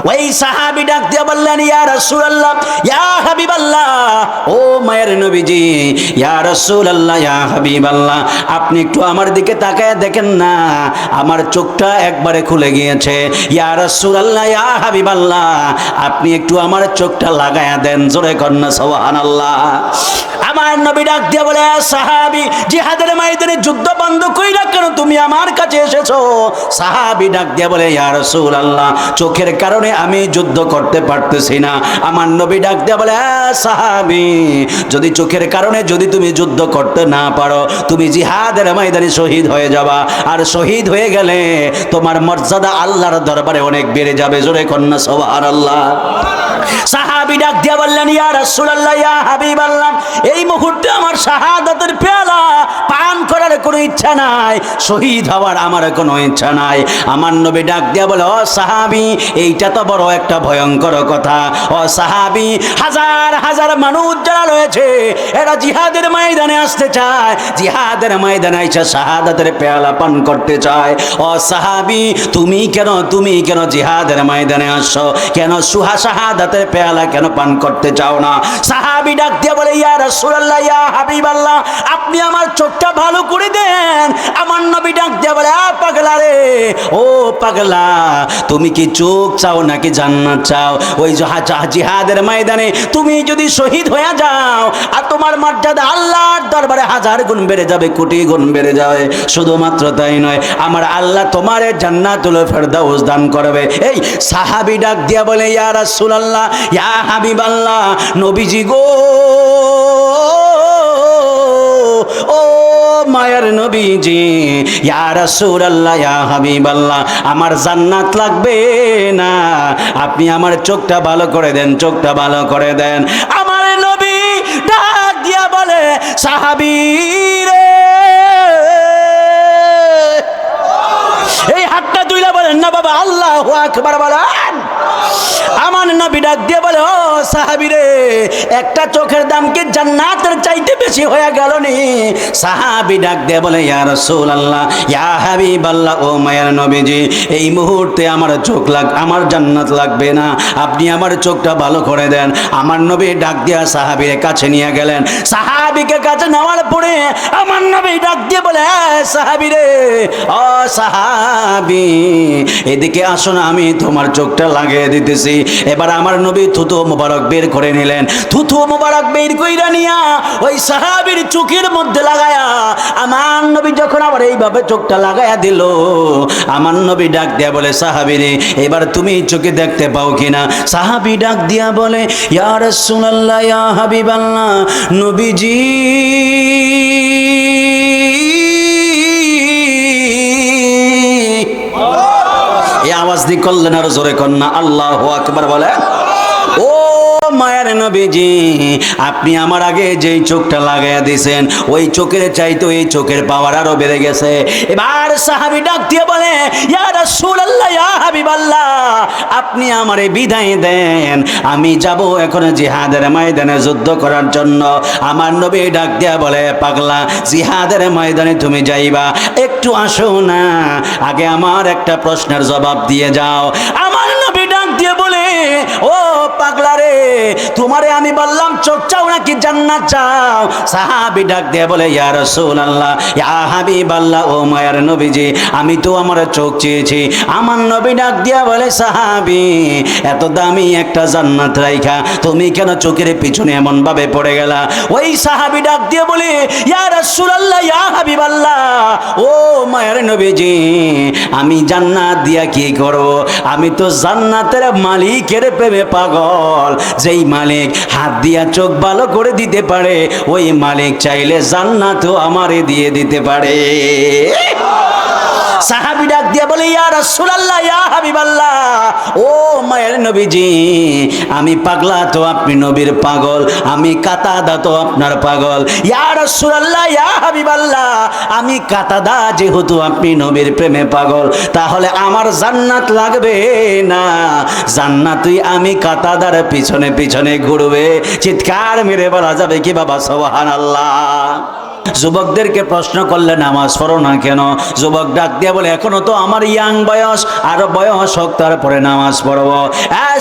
ওই সাহাবী ডাক দিয়ে বললেন, ইয়া রাসূলুল্লাহ, ইয়া হাবিবাল্লাহ, ও মায়ের নবীজি, ইয়া রাসূলুল্লাহ, ইয়া হাবিবাল্লাহ, আপনি একটু আমার দিকে তাকায় দেখেন না, আমার চোখটা একবারে খুলে গিয়েছে। ইয়া রাসূলুল্লাহ, ইয়া হাবিবাল্লাহ, আপনি একটু আমার চোখটা লাগায়া দেন। জোরে কন্না সুবহানাল্লাহ। আমার নবী ডাক দিয়ে বলে, সাহাবী, জিহাদের ময়দানে যুদ্ধ বন্ধ কইরা কেন তুমি আমার কাছে এসেছো? সাহাবী ডাক দিয়ে বলে, ইয়া রাসূলুল্লাহ, চোখের কারণে আমি যুদ্ধ করতে পারতেছি না। আমার নবী ডাক দিয়ে বলে, সাহাবী, যদি চোখের কারণে যদি তুমি যুদ্ধ করতে না পারো, তুমি জিহাদের ময়দানে শহীদ হয়ে যাবা। আর শহীদ হয়ে গেলে তোমার মর্যাদা আল্লাহর দরবারে অনেক বেড়ে যাবে। জোরে কন্না সুবহানাল্লাহ। সাহাবী ডাক দিয়ে বললেন, ইয়া রাসূলুল্লাহ, ইয়া হাবিবাল্লাহ, এই মুহূর্তে আমার শাহাদাতের পেয়ালা পান করার কোনো ইচ্ছা নাই, শহীদ হওয়ার আমার কোনো ইচ্ছা নাই। আমার নবী ডাক দিয়ে বলে, ও সাহাবী, এইটা তো বড় একটা ভয়ঙ্কর কথা। ও সাহাবী, হাজার হাজার মানুষ যারা রয়েছে এরা জিহাদের ময়দানে আসতে চায়, জিহাদের ময়দানে এসে শাহাদাতের পেয়ালা পান করতে চায়। ও সাহাবী, তুমি কেন জিহাদের ময়দানে আসছো? কেন শাহাদাতের পেয়ালা কেন পান করতে চাও না? সাহাবী ডাক দিয়ে বলে, ইয়া রাসূলুল্লাহ, ইয়া হাবিবাল্লাহ, আপনি আমার চোখটা ভালো করে দেন। আমার নবী ডাক দিয়ে বলে, পাগলা রে, ও পাগলা, তুমি কি চোখ চাও নাকি জান্নাত চাও? ওই জিহাদের ময়দানে তুমি যদি শহীদ হয়ে যাও, আর তোমার মর্যাদা আল্লাহর দরবারে হাজার গুণ বেড়ে যাবে, কোটি গুণ বেড়ে যাবে। শুধুমাত্র তাই নয়, আমার আল্লাহ তোমারে জান্নাতুল ফেরদাউস দান করবে। এই সাহাবী ডাক দিয়া বলে, ইয়া রাসূলুল্লাহ, ইয়া হাবিবাল্লাহ, নবীজি গো, ও মায়ের নবীজি, ইয়া রাসূলুল্লাহ, ইয়া হাবিবাল্লাহ, আমার জান্নাত লাগবে না, আপনি আমার চোখটা ভালো করে দেন, চোখটা ভালো করে দেন। আমার নবী ডাক দিয়া বলে, সাহাবী রে, এই হাতটা দুইলা বলেন না বাবা, আল্লাহু আকবার বলেন। আমার নবী ডাক দিয়ে বলে, ও সাহাবী রে, একটা চোখের দাম কি জান্নাতের চাইতে বেশি হয়ে গেল নি? সাহাবী ডাক দিয়ে বলে, ইয়া রাসূলুল্লাহ, ইয়া হাবিবাল্লাহ, ও মায়ের নবীজি, এই মুহূর্তে আমার আমার জান্নাত লাগবে না, আপনি আমার চোখটা ভালো করে দেন। আমার নবী ডাক দিয়া সাহাবীর কাছে নিয়ে গেলেন। সাহাবীকে কাছে নেওয়ার পরে আমার নবী ডাক দিয়ে বলে, সাহাবী রে, ও সাহাবী, এদিকে আসো না, আমি তোমার চোখটা লাগিয়ে দিতেছি। এবার আমার নবী থুতু মোবারক বের করে নিলেন। থুতু মোবারক বের কইরা নিয়া ওই সাহাবীর চোখের মধ্যে লাগায়া আমার নবী যখন আবার এইভাবে চোখটা লাগায়া দিল, আমার নবী ডাক দিয়া বলে, সাহাবী রে, এবার তুমি চোখে দেখতে পাও কিনা? সাহাবী ডাক দিয়া বলে, ইয়া রাসূলুল্লাহ, ইয়া হাবিবাল্লাহ, নবীজি, এই আওয়াজ দিয়ে করলেন আর জোরে কন্যা আল্লাহু আকবার বলে। ও মায়ের নবীজি, আপনি আমার আগে যেই চোখটা লাগাইয়া দিয়েছেন, ওই চোখের চাইতে এই চোখের পাওয়ার আরো বেড়ে গেছে। এবার সাহাবী ডাক দিয়ে বলে, ইয়া রাসূলুল্লাহ, ইয়া হাবিবাল্লাহ, আপনি আমারে বিদায় দেন, আমি যাব এখন জিহাদের ময়দানে যুদ্ধ করার জন্য। আমার নবী ডাক দিয়া বলে, পাগলা, জিহাদের ময়দানে তুমি যাইবা, একটু আসো না, আগে আমার একটা প্রশ্নের জবাব দিয়ে যাও। আমার নবী ডাক দিয়ে বলে, ও পাগলা রে, তোমারে আমি বললাম চোখ চাও নাকি জান্নাত চাও? সাহাবী ডাক দিয়ে বলে, ইয়া রাসূলুল্লাহ, ইয়া হাবিবাল্লাহ, ও মায়ের নবীজি, আমি তো আমার চোখ চেয়েছি। আমার নবী ডাক দিয়া বলে, সাহাবী, এত দামি একটা জান্নাত রাইখা তুমি কেন চোখের পিছনে এমন ভাবে পড়ে গেলা? ওই সাহাবী ডাক দিয়ে বলে, ইয়া রাসূলুল্লাহ, ইয়া হাবিবাল্লাহ, ও মায়ের নবীজি, আমি জান্নাত দিয়া কি করব? আমি তো জান্নাতের মালিকের প্রেমে পাগল। যেই মালিক হাত দিয়া চোখ ভালো করে দিতে পারে, ওই মালিক চাইলে জান্নাতও আমারে দিয়ে দিতে পারে। সাহাবী ডাক দিয়ে বলে, ইয়া রাসূলুল্লাহ, ইয়া হাবিবাল্লাহ, ও মায়ের নবীজি, আমি পাগলা তো আপনি নবীর পাগল, আমি কাতাদা তো আপনার পাগল। ইয়া রাসূলুল্লাহ, ইয়া হাবিবাল্লাহ, আমি কাতাদা যেহেতু আপনি নবীর প্রেমে পাগল, তাহলে আমার জান্নাত লাগবে না, জান্নাতই আমি কাতাদার পিছনে পিছনে ঘুরবে। চিৎকার মেরে বলা যাবে কি বাবা সুবহানাল্লাহ? যুবকদেরকে প্রশ্ন করলে নামাজ পড়ো না কেন? যুবক ডাক দিয়ে বলে এখনো তো আমার ইয়াং বয়স, আরো বয়স হোক তারপরে নামাজ পড়বো।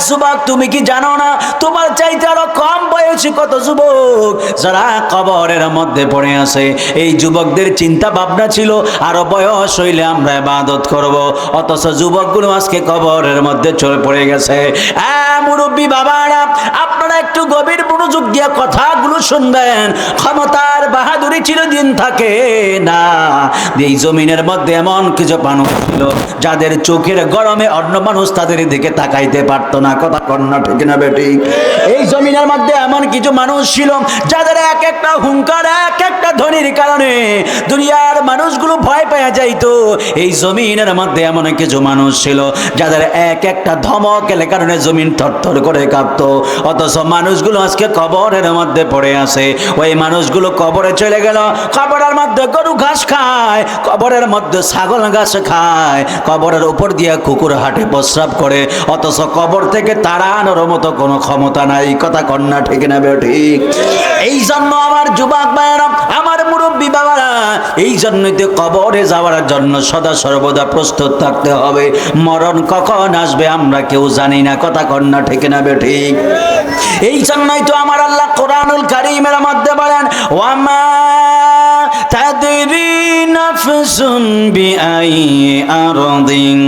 যুবক তুমি কি জানো না তোমার চাইতে আরো কম বয়সী কত যুবক যারা কবরের মধ্যে পড়ে আছে? এই যুবকদের চিন্তা ভাবনা ছিল আরো বয়স হইলে আমরা ইবাদত করব, অথচ যুবকগুলো আজকে কবরের মধ্যে চলে পড়ে গেছে। মুরব্বী বাবারা, আপনারা একটু গভীর মনোযোগ দিয়ে কথাগুলো শুনবেন। ক্ষমতার বাহাদুরি চিরদিন থাকে না। এই জমিনের মধ্যে এমন কিছু মানুষ ছিল যাদের চোখের গরমে অন্য মানুষ তাদের দিকে তাকাইতে পারতো না। কথা কন্যা ঠিক না বেটি? এই জমিনের মধ্যে এমন কিছু মানুষ ছিল যাদের এক একটা হুঙ্কার, এক একটা ধ্বনির কারণে দুনিয়ার মানুষগুলো ভয় পেয়ে যাইতো। এই জমিনের মধ্যে এমন কিছু মানুষ ছিল যাদের এক একটা ধমক এলে কারণে জমিন থরথর করে কাঁপতো। অথচ মানুষগুলো আজকে কবরের মধ্যে পড়ে আছে। ওই মানুষগুলো কবরে চলে গেল, কবরের মধ্যে গরু ঘাস খায়, কবরের মধ্যে ছাগল ঘাস খায়, কবরের উপর দিয়ে কুকুর হাঁটে প্রস্রাব করে, অথচ কবর থেকে তাড়ানোর মতো কোনো ক্ষমতা নাই। কথা কন্যা ঠিক না ঠিক? এই জন্য আমার যুবক ভাইয়েরা, আমার মুরব্বী বাবারা, এই জন্যই তো কবরে যাওয়ার জন্য সদা সর্বদা প্রস্তুত থাকতে হবে। মরণ কখন আসবে আমরা কেউ জানি না। কথা কন্যা ঠিক না ঠিক? এই জন্যই তো আমার আল্লাহ কোরআনুল কারীমের মধ্যে বলেন ওয়ামা তাদরি নাফসুন বিআই আরদিন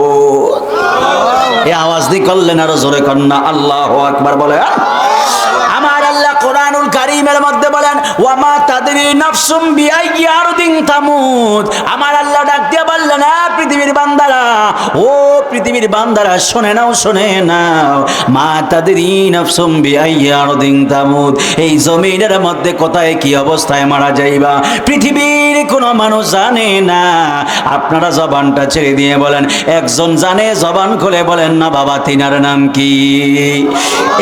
তামুত। এই আওয়াজ দিয়ে করলেন আরো জোরে কন্যা আল্লাহু আকবার বলে। আমার আল্লাহ কোরআনুল কারীমের মধ্যে বলেন ওয়ামা তাদরি নাফসুম বিআইয়ি আরদিন তামুত। আমার আল্লাহ ডাক দিয়ে বললেন পৃথিবীর বান্দারা, ও পৃথিবীর বান্দারা শুনে নাও, শুনে নাও, মা তাদরি নাফসুম বিআইয়ি আরদিন তামুত। এই জমিনের মধ্যে কোথায় কি অবস্থায় মারা যাইবা পৃথিবীর কোনো মানুষ জানে না। আপনারা জবানটা ছেড়ে দিয়ে বলেন একজন জানে, জবান খুলে বলেন না বাবা তিনার নাম কি?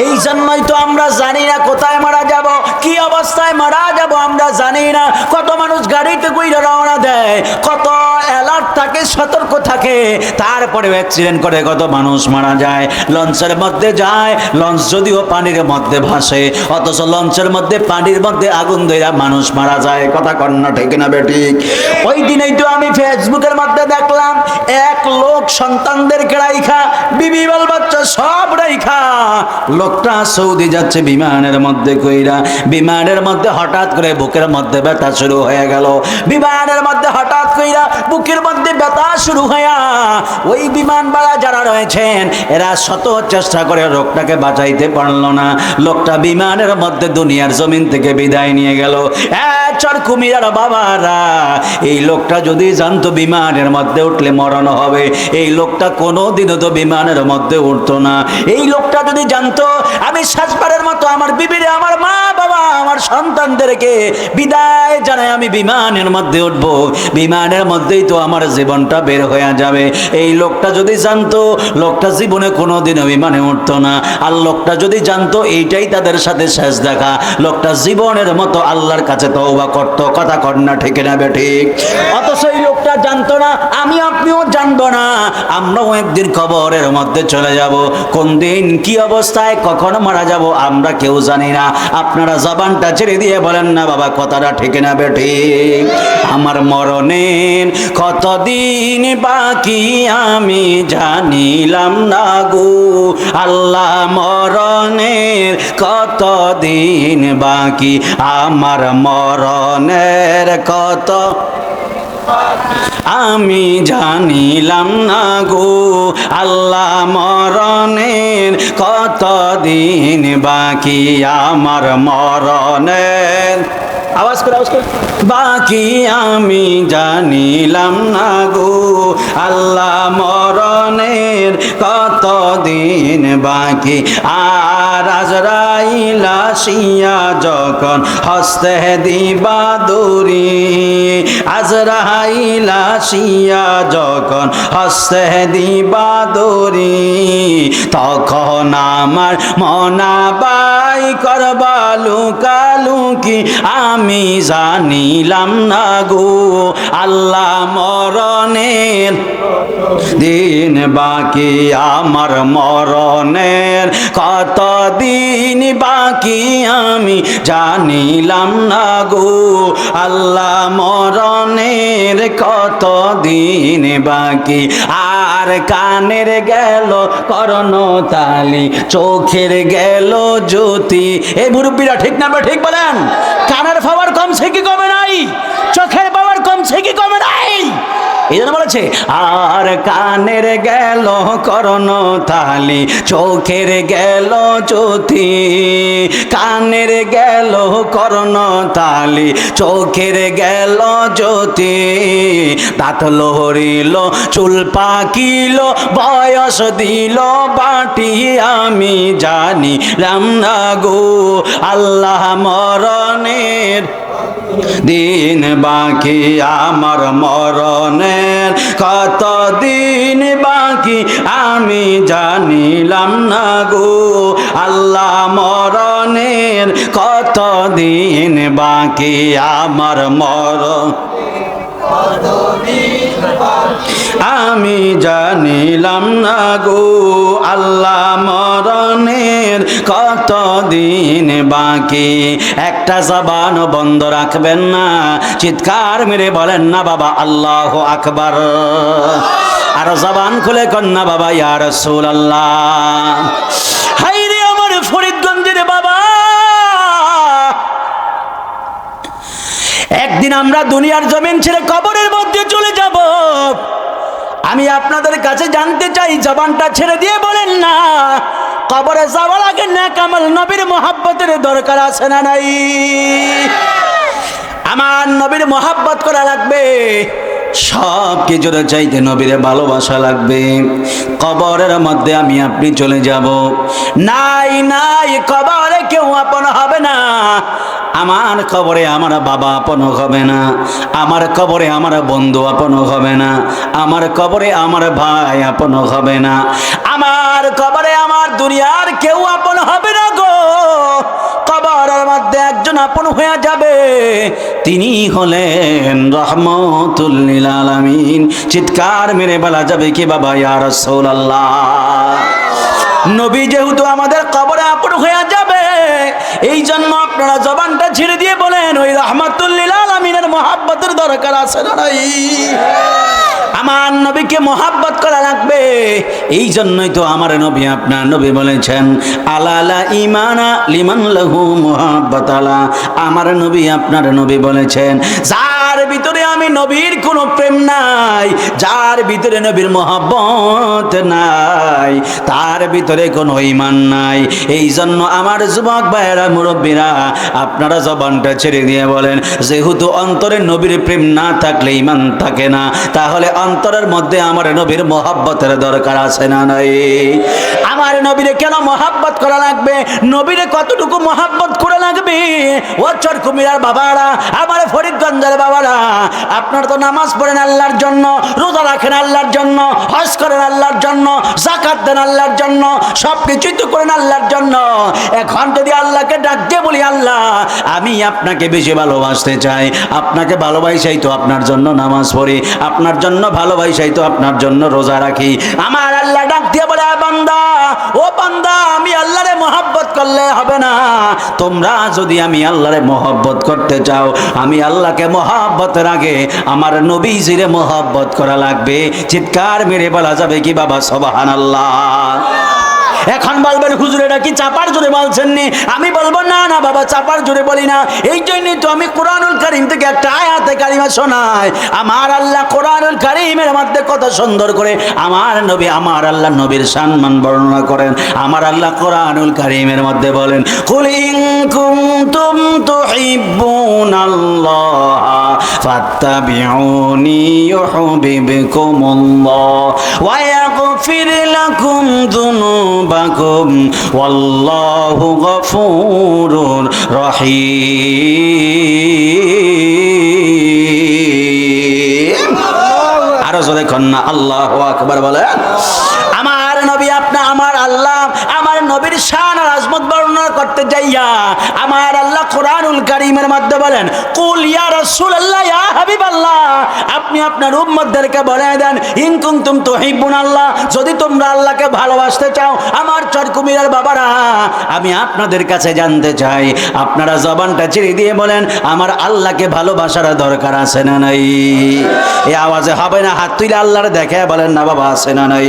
এই জন্যই তো আমরা জানি না কোথায় মারা যাব, কি অবস্থায় মারা যাব আমরা জানি না। কত মানুষ গাড়িতে কইরা রওনা দেয়, কত অ্যালার্ট থাকে, সতর্ক থাকে, তারপরে অ্যাক্সিডেন্ট করে কত মানুষ মারা যায়। লঞ্চের মধ্যে যায়, লঞ্চ যদিও পানির মধ্যে ভাসে, অথচ লঞ্চের মধ্যে পানির মধ্যে আগুন ধরে মানুষ মারা যায়। কথা কন্যা ঠিক না বেঠিক? ওই দিনেই তো আমি ফেসবুকের মধ্যে দেখলাম এক লোক সন্তানদেরকে রাইখা, বিবি বাল বাচ্চা সব রাইখা লোকটা সৌদি যাচ্ছে বিমানের মধ্যে কইরা। বিমানের মধ্যে হঠাৎ করে বুকের মধ্যে ব্যথা শুরু হয়ে গেল। বিমানের মধ্যে হঠাৎ কইরা বুকের মধ্যে ব্যথা শুরু হইয়া ওই বিমানবালা যারা রয়েছেন এরা শত চেষ্টা করে লোকটাকে বাঁচাইতে পারলো না। লোকটা বিমানের মধ্যে দুনিয়ার জমিন থেকে বিদায় নিয়ে গেল। চরকুমিরার বাবারা, এই লোকটা যদি জানতো বিমানের মধ্যে উঠলে মরণ হবে, এই লোকটা কোনোদিনও তো বিমানের মধ্যে উঠতো না। এই লোকটা যদি জানতো আমি শেষবারের মতো আমার বিবিরে, আমার মা বাবা, আমার সন্তানদেরকে বিদায় জানাই আমি বিমানের মধ্যে উঠবো, বিমানের মধ্যেই তো আমার জীবনটা বের হয়ে যাবে, এই লোকটা যদি জানতো লোকটা জীবনে কোনোদিনও বিমানে উঠতো না। আর লোকটা যদি জানতো এইটাই তাদের সাথে শেষ দেখা, লোকটা জীবনের মতো আল্লাহর কাছে তওবা করতো। কথা কন্যা ঠিক না বেঠিক? অথচ এই লোকটা জানতো না, আমি আপনিও জানবো না, আমরাও একদিন কবরের মধ্যে চলে যাব। কোন দিন কি অবস্থায় কখন মারা যাব আমরা কেউ জানি না। আপনারা জবানটা ছেড়ে দিয়ে বলেন না বাবা কথাটা ঠিক না বেঠিক? আমার মরণের কতদিন বাকি আমি জানিলাম না গো আল্লাহ, মরণের কতদিন বাকি, আমার মরণের কত আমি জানিলাম না গো আল্লাহ, মরণের কতদিন বাকি, আমার মরণের আওয়াজ করে বাকি আমি জানিলাম না গো আল্লাহ, মরণের কতদিন বাকি। আর আজরাইল আসিয়া যখন হস্তে দিবা দড়ি, আজরাইল আসিয়া যখন হস্তে দিবা দড়ি, তখন আমার মনাবাই করবা লুকালুকি, আমি জানিলাম না গো আল্লাহ, মরণের দিন বাকি আমার মরণের, কত দিন বাকি আমি জানিলাম না গো আল্লাহ, মরণের কত দিন বাকি। আর কানের গেল কর্ণতালি, চোখের গেল জ্যোতি। এই মুরব্বীরা ঠিক না ঠিক বলেন? কানের পাওয়ার কমছে কি কমে নাই? চোখের পাওয়ার কমছে কি কমে নাই? এই জন্য বলেছে আর কানের গেল কর্ণতালি, চোখের গেল জ্যোতি। কানের গেল কর্ণতালি, চোখের গেল জ্যোতি। দাঁত লহরিল, চুল পাকিল, বয়স দিল বাটি, আমি জানিলাম না গো আল্লাহ, মরণের দিন বাকি আমার মরণের, কত দিন বাকি আমি জানিলাম না গো আল্লাহ, মরণের কত দিন বাকি আমার মরণ, আমি জানিলাম না গো আল্লাহ, মরণের কত দিন বাকি। একটা জবান বন্ধ রাখবেন না, চিৎকার মেরে বলেন না বাবা আল্লাহু আকবার। আর জবান খুলে কন্যা বাবা ইয়া রাসূলুল্লাহ। হাই রে আমার ফরিদগঞ্জের বাবা, একদিন আমরা দুনিয়ার জমিন ছেড়ে কবরের মধ্যে চলে যাব। আমি আপনাদের কাছে জানতে চাই, জবানটা ছেড়ে দিয়ে বলেন না, কবরে যাওয়ার আগে নেক আমল নবীর মহব্বতের দরকার আছে না নাই? আমার নবীর মহব্বত করা লাগবে, সব কিছুর চাইতে নবীর ভালোবাসা লাগবে। কবরের মধ্যে আমি আপনি চলে যাব, নাই নাই কবরে কেউ আপন হবে না। আমার কবরে আমার বাবা আপন হবে না, আমার কবরে আমার বন্ধু আপন হবে না, আমার কবরে আমার ভাই আপন হবে না, আমার কবরে আমার দুনিয়ার কেউ আপন হবে না গো। কবরের মধ্যে একজন আপন হয়ে যাবে, তিনি হলেন রহমতুল লিল আলামিন। চিৎকার মেরে বলা যাবে কি বাবা ইয়া রাসূলুল্লাহ। নবী যেহেতু আমাদের কবরে আপন হয়ে যাবে, এই জন্য আপনারা জবানটা ছেড়ে দিয়ে বলেন, ওই রহমতুল লিল আলামিনের মহব্বতের দরকার আছে না নাই? আমার নবীকে মহব্বত করা লাগবে। এই জন্যই তো আমার নবী আপনার নবী বলেছেন, আলালা ইমানা লিমান লাহু মুহাব্বাতালা। আমার নবী আপনার নবী বলেছেন, যার ভিতরে আমি নবীর কোনো প্রেম নাই, যার ভিতরে নবীর মহব্বত নাই, তার ভিতরে কোনো ঈমান নাই। এই জন্য আমার যুবক ভাইয়েরা, মুরব্বীরা, আপনারা জবানটা ছেড়ে দিয়ে বলেন, যেহেতু অন্তরে নবীর প্রেম না থাকলে ঈমান থাকে না, তাহলে অন্তরের মধ্যে আমার নবীর মহব্বতের দরকার আছে না নাই? আমার নবীরে কেন মহব্বত করা লাগবে? নবীরে কতটুকু মহব্বত করা লাগবে? ও চরকুমিরার বাবারা, আমার ফরিদগঞ্জের বাবারা, আপনারা তো নামাজ পড়েন আল্লাহর জন্য, রোজা রাখেন আল্লাহর জন্য, হজ করেন আল্লাহর জন্য, যাকাত দেন আল্লাহর জন্য, সব কিছুই তো করেন আল্লাহর জন্য। এখন যদি আল্লাহকে ডাক দিয়ে বলি, আল্লাহ আমি আপনাকে বেশি ভালোবাসতে চাই, আপনাকে ভালোবাসাই তো আপনার জন্য নামাজ পড়ি, আপনার জন্য ভালোবাসাই তো আপনার জন্য রোজা রাখি। আমার আল্লাহ ডাক দিয়ে বলে, বান্দা ও বান্দা, আমি আল্লাহরে মহব্বত করলে হবে না। তোমরা যদি আমি আল্লাহরে মহব্বত করতে চাও, আমি আল্লাহকে মহব্বতের আগে আমার নবীজিরে মহব্বত করা লাগবে। চিৎকার মেরে বলা যাবে কি বাবা সুবহানাল্লাহ? এখন বলবেন হুজুর এটা কি চাপার জোরে বলছেন নি? আমি বলবো না না বাবা, চাপার জোরে বলি না। এই জন্যই তো আমি কোরআনুল কারীম থেকে একটা আয়াতে কারিমা শোনাই। আমার আল্লাহ কোরআনুল কারীমের মধ্যে কত সুন্দর করে আমার নবী, আমার আল্লাহ নবীর সম্মান বর্ণনা করেন। আমার আল্লাহ কোরআনুল কারীমের মধ্যে বলেন, কুল ইন কুনতুম তুহিব্বুনাল্লাহ ফাত্তাবিউনি ইউহিব্বুকুমুল্লাহ ওয়া ইয়াগফির লাকুম যুনুবাকুম ওয়াল্লাহু গফুরুর রহিম। আরো জোরে কন্যা আল্লাহু আকবার বলে। আমার নবী আপনি, আমার আল্লাহ, আমার নবীর শান আর আজমত বর্ণনা করতে যাইয়া আমার আল্লাহ কোরআনুল কারীমের মধ্যে বলেন, কুল ইয়া রাসূলুল্লাহ ইয়া হাবিবাল্লাহ, আপনি আপনার উম্মতদেরকে বলে দেন, ইন কুনতুম তুহিব্বুনাল্লাহ, যদি তোমরা আল্লাহকে ভালোবাসতে চাও, আমার চরকুমিরার বাবারা, আমি আপনাদের কাছে জানতে চাই, আপনারা জবানটা ছেড়ে দিয়ে বলেন, আমার আল্লাহকে ভালোবাসার দরকার আছে না নাই? এই আওয়াজে হবে না, হাত তুলে আল্লাহর দেখে বলেন না বাবা, আছে না নাই?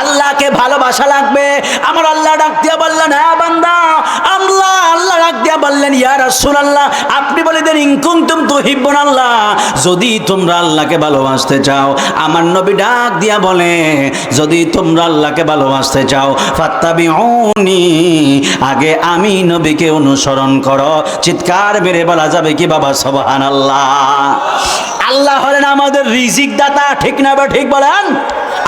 আল্লাহকে ভালোবাসা লাগবে। আমার আল্লাহ ডাক দিয়া বললেন, হ্যাঁ বান্দা, আল্লাহ ডাক দিয়া বললেন, ইয়া রাসূলুল্লাহ, আপনি বলে দেন, ইন কুনতুম তুহিব্বুনাল্লাহ, যদি তোমরা আল্লাহকে ভালোবাসতে চাও। আমার নবী ডাক দিয়া বলে, যদি তোমরা আল্লাহকে ভালোবাসতে চাও, ফাত্তাবিউনি, আগে আমি নবীকে অনুসরণ করো। চিৎকার মেরে বলা যাবে কি বাবা সুবহানাল্লাহ? আল্লাহ হলেন আমাদের রিজিক দাতা, ঠিক না বা ঠিক বলেন?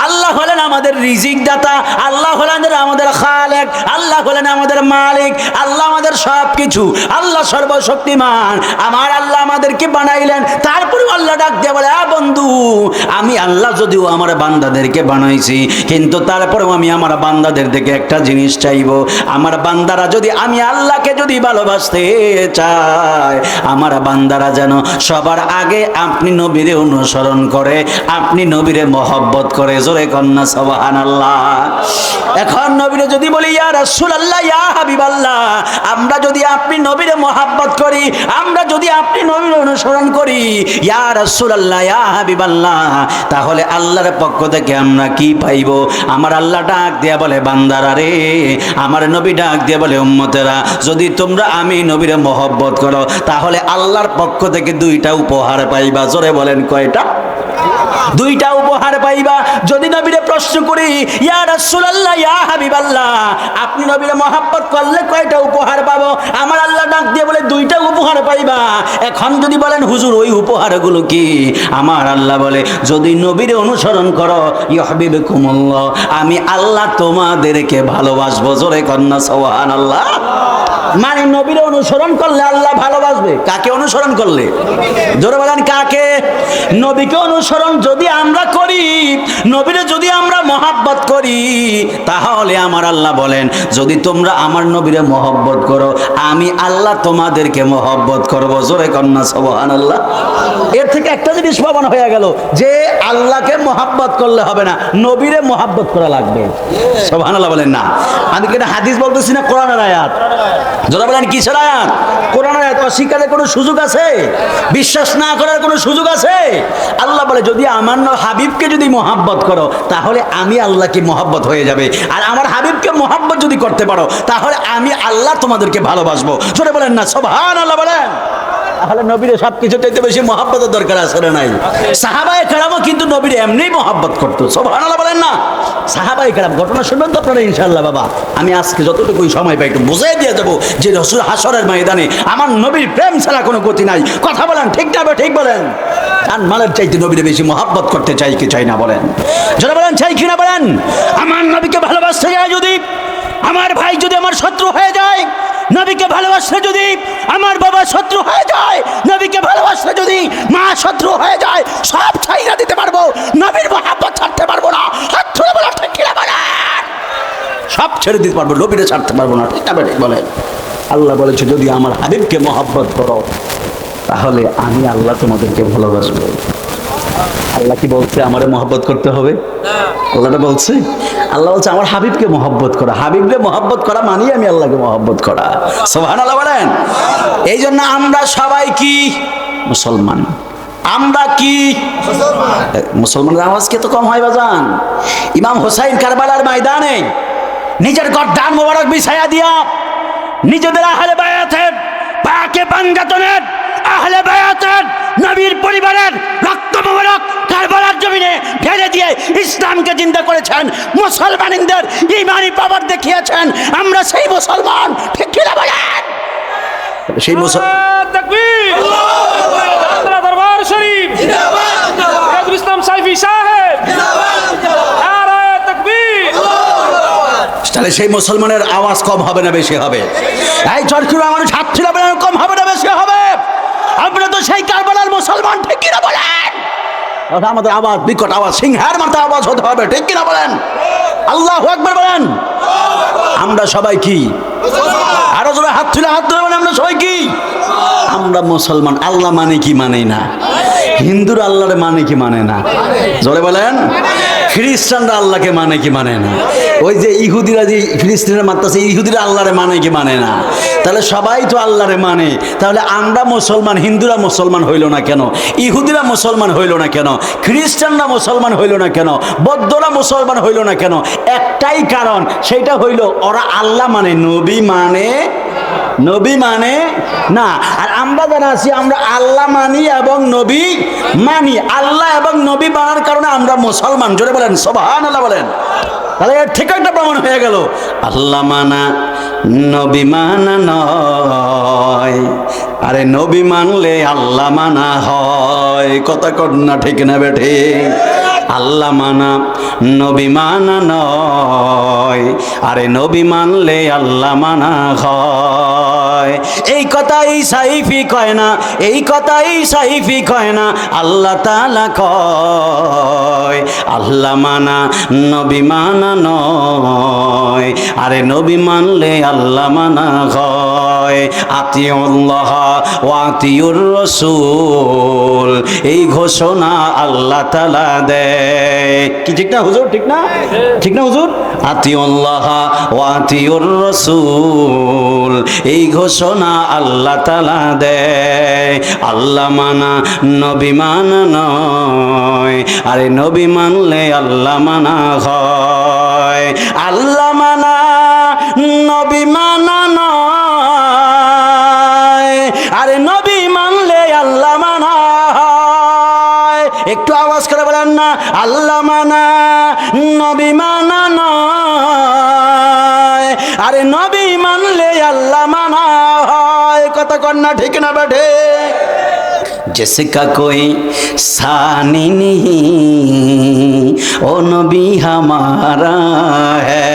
আল্লাহ হলেন আমাদের রিজিক দাতা, আল্লাহ হলেন আমাদের খালেক, আল্লাহ হলেন আমাদের মালিক, আল্লাহ আমাদের সব কিছু, আল্লাহ সর্বশক্তিমান। আমার আল্লাহ আমাদেরকে বানাইলেন, তারপরেও আল্লাহ ডাক দিয়ে বলে, বন্ধু, আমি আল্লাহ যদিও আমার বান্দাদেরকে বানাইছি, কিন্তু তারপরেও আমি আমার বান্দাদের থেকে একটা জিনিস চাইবো, আমার বান্দারা যদি আমি আল্লাহকে যদি ভালোবাসতে চায়, আমার বান্দারা যেন সবার আগে আপনি নবীরে অনুসরণ করে, আপনি নবীরে মহব্বত করে। জোরে কন্যা সুবহানাল্লাহ। এখন নবীরে যদি বলি, ইয়া রাসূলুল্লাহ ইয়া হাবিবাল্লাহ, আমরা যদি আপনি নবীরে মহব্বত করি, আমরা যদি আপনি নবীর অনুসরণ করি, ইয়া রাসূলুল্লাহ ইয়া হাবিবাল্লাহ, তাহলে আল্লাহর পক্ষ থেকে আমরা কি পাইব? আমার আল্লাহ ডাক দিয়া বলে, বান্দারা রে, আমার নবী ডাক দিয়া বলে, উম্মতেরা, যদি তোমরা আমি নবীরে মহব্বত করো, তাহলে আল্লাহর পক্ষ থেকে দুইটা উপহার পাইবা। জোরে বলেন, কয়টা? দুইটা উপহার পাইবা। যদি নবীরে প্রশ্ন করি, ইয়া রাসূলুল্লাহ ইয়া হাবিবাল্লাহ, আপনি নবীরে মহব্বত করলে কয়টা উপহার পাবো? আমার আল্লাহ ডাক দিয়ে বলে, দুইটা উপহার পাইবা। এখন যদি বলেন, হুজুর ওই উপহারগুলো কি? আমার আল্লাহ বলে, যদি নবীরে অনুসরণ করো, ইউহিব্বুকুমুল্লাহ, আমি আল্লাহ তোমাদেরকে ভালোবাসবো। জোরে কন্যা সুবহানাল্লাহ। মানে নবীর অনুসরণ করলে আল্লাহ ভালোবাসবে। কাকে অনুসরণ করলে? জোরে বলেন, কাকে? নবীকে অনুসরণ যদি আমরা করি, নবীরে যদি আমরা মহব্বত করি, তাহলে আমার আল্লাহ বলেন, যদি তোমরা আমার নবীরে মহব্বত করো, আমি আল্লাহ তোমাদেরকে মহব্বত করব। জোরে কন্যা সুবহানাল্লাহ। এর থেকে একটা জিনিস প্রমাণ হয়ে গেল যে আল্লাহকে মহব্বত করলে হবে না, নবীরে মহব্বত করা লাগবে। সুবহানাল্লাহ বলেন না? আমি কি হাদিস বলতেছি না, কোরআনের আয়াত? যারা বলেন কিসের আয়াত? কোরআনের আয়াত। অস্বীকারের কোনো সুযোগ আছে? বিশ্বাস না করার কোনো সুযোগ আছে? আল্লাহ বলে, যদি আমার হাবিবকে যদি মহব্বত করো, তাহলে আমি আল্লাহকে মহব্বত হয়ে যাবে। আর আমার হাবিবকে মহব্বত যদি করতে পারো, তাহলে আমি আল্লাহ তোমাদেরকে ভালোবাসবো। জোরে বলেন না সুবহানাল্লাহ বলেন। তাহলে নবীরে সবকিছু চাইতে বেশি মহব্বতের দরকার আছে না নাই? সাহাবায়ে কেরামও কিন্তু নবীরে এমনি মহব্বত করতো। সুবহানাল্লাহ বলেন না? সাহাবায়ে কেরাম, ঘটনা শুনবেন তো আপনারা ইনশাআল্লাহ। বাবা, আমি আজকে যতটুকু সময় পাই একটু বুঝিয়ে দিয়ে দেবো যে রাসূল হাসরের ময়দানে আমার নবীর প্রেম ছাড়া কোনো গতি নাই। কথা বলেন, ঠিক না? ঠিক বলেন। আর মালের চাইতে নবীরে বেশি মহব্বত করতে চাই কি চাই না বলেন? যারা বলেন চাই কি না বলেন? আমার নবীকে ভালোবাসতে যায় যদি, আমার ভাই যদি আমার শত্রু হয়ে যায়, নবীকে ভালোবাসলে যদি আমার বাবা শত্রু হয়ে যায়, নবীকে ভালোবাসলে যদি মা শত্রু হয়ে যায়, সব ছাইরা দিতে পারবো, নবীর মহব্বত ছাড়তে পারবো না। হাত ধরে বলা ঠিক কিনা বলেন? সব ছেড়ে দিতে পারবো, নবীরে ছাড়তে পারবো না। ঠিক না বলেন? আল্লাহ বলেছে, যদি আমার হাবিবকে মহব্বত করো, তাহলে আমি আল্লাহ তোমাদেরকে ভালোবাসবো। আল্লাহ কি বলছে আমারে মহব্বত করতে হবে? আল্লাহটা বলছে, আল্লাহ বলছে আমার হাবিবকে মহব্বত করা। হাবিবকে মহব্বত করা মানে আমি আল্লাহকে মহব্বত করা। সুবহানাল্লাহ বলেন। এই জন্য আমরা সবাই কি মুসলমান? আমরা কি মুসলমানের আওয়াজ কে তো কম হয় বাজান? ইমাম হোসাইন কারবালার ময়দানে নিজের গর্দান মোবারক বিছায়া দিয়া নিজেদের আহলে বায়াতের পাকে পাঞ্জাতনের আহলে বায়াতের নবীর পরিবারের রক্ত মোবারক কারবালার জমিনে ঢেলে দিয়ে ইসলামকে জিন্দা করেছেন, মুসলমানদের ঈমানি পাওয়ার দেখিয়েছেন। আমরা সেই মুসলমান, ঠিক কি না বলেন? সেই মুসলমান। তাকবীর! আল্লাহু দরবার শরীফ জিন্দাবাদ! জিন্দাবাদ! ইসলাম সাইফি সাহেব জিন্দাবাদ! নারে তাকবীর! তাহলে সেই মুসলমানের আওয়াজ কম হবে না বেশি হবে? এই চরকির মানুষ হাত ছিল কম হবে না বেশি হবে? আমরা তো সেই কারবালার মুসলমান, ঠিক কিনা বলেন? আমাদের আওয়াজ বিকট আওয়াজ, সিংহের মতো আওয়াজ হতে হবে, ঠিক কিনা বলেন? আল্লাহু আকবার বলেন। আমরা সবাই কি? আরো জোরে হাত তুলে বলেন, আমরা সবাই কি? আমরা মুসলমান। আল্লাহ মানে কি? মানে না। হিন্দুরা আল্লাহরে মানে কি? মানে না। জোরে বলেন। খ্রিস্টানরা আল্লাহকে মানে কি? মানে না। ওই যে ইহুদিরা যে ফিলিস্তিনের মারতেছে, ইহুদিরা আল্লাহরে মানে কি? মানে না। তাহলে সবাই তো আল্লাহরে মানে, তাহলে আমরা মুসলমান, হিন্দুরা মুসলমান হইল না কেন? ইহুদিরা মুসলমান হইল না কেন? খ্রিস্টানরা মুসলমান হইল না কেন? বৌদ্ধরা মুসলমান হইল না কেন? একটাই কারণ, সেটা হইল ওরা আল্লাহ মানে, নবী মানে, নবী মানে না। আর আমরা যারা আছি, আমরা আল্লাহ মানি এবং নবী মানি। আল্লাহ এবং নবী মানার কারণে আমরা মুসলমান। জোরে বলেন সুবহানাল্লাহ বলেন। তাহলে এর থেকে একটা প্রমাণ হয়ে গেল, আল্লাহ মানা নবী মানা নয়। আরে নবী মানলে আল্লাহ মানা হয়। কথা কর না ঠিক না বেঠে? আল্লাহ মানা নবী মানা নয়। আরে নবী মানলে আল্লাহ মানা হয়। এই কথাই সাইফি কয় না, এই কথাই সাইফি কয় না, আল্লাহ তাআলা কয় আল্লাহ মানা নবী মানা নয়। আরে নবী মানলে আল্লাহ মানা হয়। আতিউল্লাহ ওয়া আতিউর রাসূল, এই ঘোষণা আল্লাহ তাআলা দেয়। কি ঠিক না হুজুর? ঠিক না? ঠিক না হুজুর? আতিউল্লাহ ওয়া আতিউর রাসূল, এই ঘোষণা আল্লাহ তাআলা দেয়। আল্লাহ মানা নবী মানা নয়। আরে নবী মানলে আল্লাহ মানা হয়। আল্লাহ মানা নবী মানা নয়। আরে নবী মানলে আল্লাহ মানা হয়। একটু আওয়াজ করে বলেন না, আল্লাহ মানা নবী মানা নয়। আরে নবী মানলে আল্লাহ মানা হয়। কথা কর না ঠিক না বেঠে? जिसका कोई सानी नहीं ओ नबी हमारा है।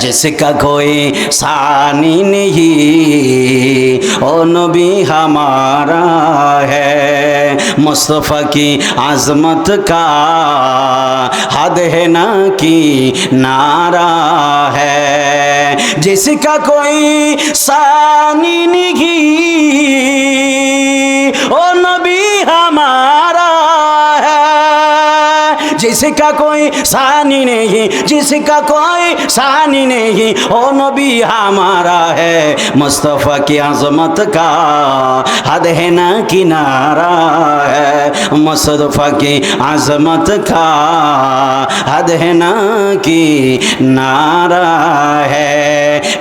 जिसका कोई सानी नहीं ओ नबी हमारा है। मुस्तफ़ा की आज़मत का हद है ना कि नारा है। जिसका कोई सानी नहीं ओ नबी हमारा है। जिसका कोई सानी नहीं, जिसका कोई सानी नहीं, ओ नबी हमारा है। मुस्तफ़ा की आज़मत का हद है ना किनारा है। मुस्तफ़ा की आज़मत का हद है ना किनारा है।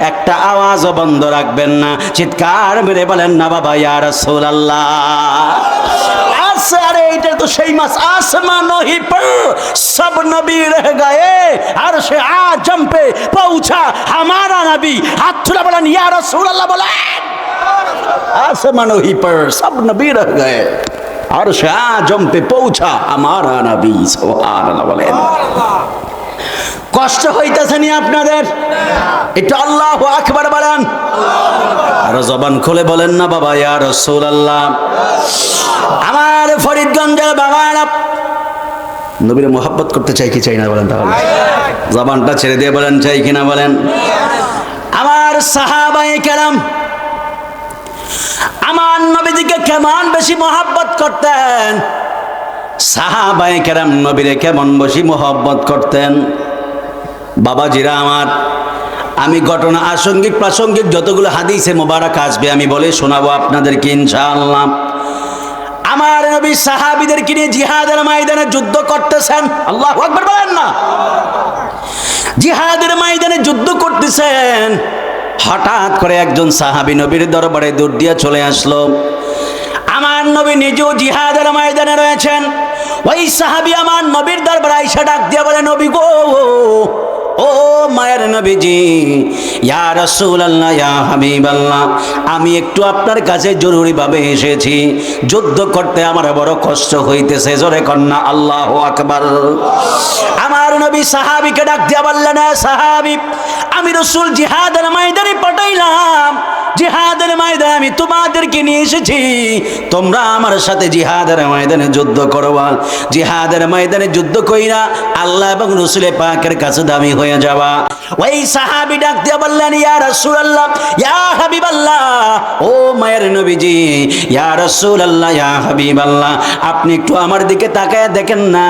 একটা আওয়াজ বন্ধ রাখবেন না, চিৎকার মেরে বলেন না বাবা ইয়া রাসূলুল্লাহ। अरे इधर तो सही मस आसमानों ही पर सब नबी रह गए, अर्श आजम पे पहुंचा हमारा नबी। हाथ थोड़ा बोलन या रसूल अल्लाह बोले। आसमानों ही पर सब नबी रह गए, अर्श आजम पे पहुंचा हमारा नबी। सुबहानाल्लाह बोलेन। কষ্ট হইতেছে নি আপনাদের? একটু আল্লাহু আকবার বলেন। আর জবান খুলে বলেন না বাবা ইয়া রাসূলুল্লাহ। আমার ফরিদগঞ্জের বাবারা নবীর মোহাব্বত করতে চাই কি চাই না বলেন? তাহলে জবানটা ছেড়ে দিয়ে বলেন চাই কিনা বলেন। আমার সাহাবায়ে কেরাম আমার নবীজিকে কেমন বেশি মোহাব্বত করতেন? সাহাবায়ে কেরাম নবীরে কেমন বেশি মোহাব্বত করতেন? বাবাজিরা আমার, আমি ঘটনা আসাঙ্গিক প্রাসঙ্গিক যতগুলো হাদিসে মোবারক আসবে আমি বলে শোনাবো আপনাদেরকে ইনশাআল্লাহ। আমার নবী সাহাবীদেরকে নিয়ে জিহাদের ময়দানে যুদ্ধ করতেছেন। আল্লাহু আকবার বলেন না। জিহাদের ময়দানে যুদ্ধ করতেছেন, হঠাৎ করে একজন সাহাবী নবীর দরবারে দৌড় দিয়ে চলে আসলো। আমার নবী নিজেও জিহাদের ময়দানে রয়েছেন। ওই সাহাবী আমার নবীর দরবারে আইসা ডাক দিয়ে বলে, নবী গো, ও মায়ের নবীজি, ইয়া রাসূলুল্লাহ, ইয়া হাবিবাল্লাহ, আমি একটু আপনার কাছে জরুরিভাবে এসেছি। যুদ্ধ করতে আমার বড় কষ্ট হইতেছে। জোরে কন্যা আল্লাহু আকবার। আমার নবী সাহাবীকে ডাক দিয়ে বললেন, সাহাবী, আমি রাসূল জিহাদের ময়দানে পাঠাইলাম, জিহাদের ময়দানে আমি তোমাদেরকে নিয়ে এসেছি, তোমরা আমার সাথে জিহাদের ময়দানে যুদ্ধ করবা। জিহাদের ময়দানে যুদ্ধ কইরা আল্লাহ এবং রাসূলের পাকের কাছে দামি হয়ে যাবা। ওই সাহাবী ডাক দিয়ে বললেন, ইয়া রাসূলুল্লাহ, ইয়া হাবিবাল্লাহ, ও মায়ের নবীজি, ইয়া রাসূলুল্লাহ, ইয়া হাবিবাল্লাহ, আপনি একটু আমার দিকে তাকায় দেখেন না,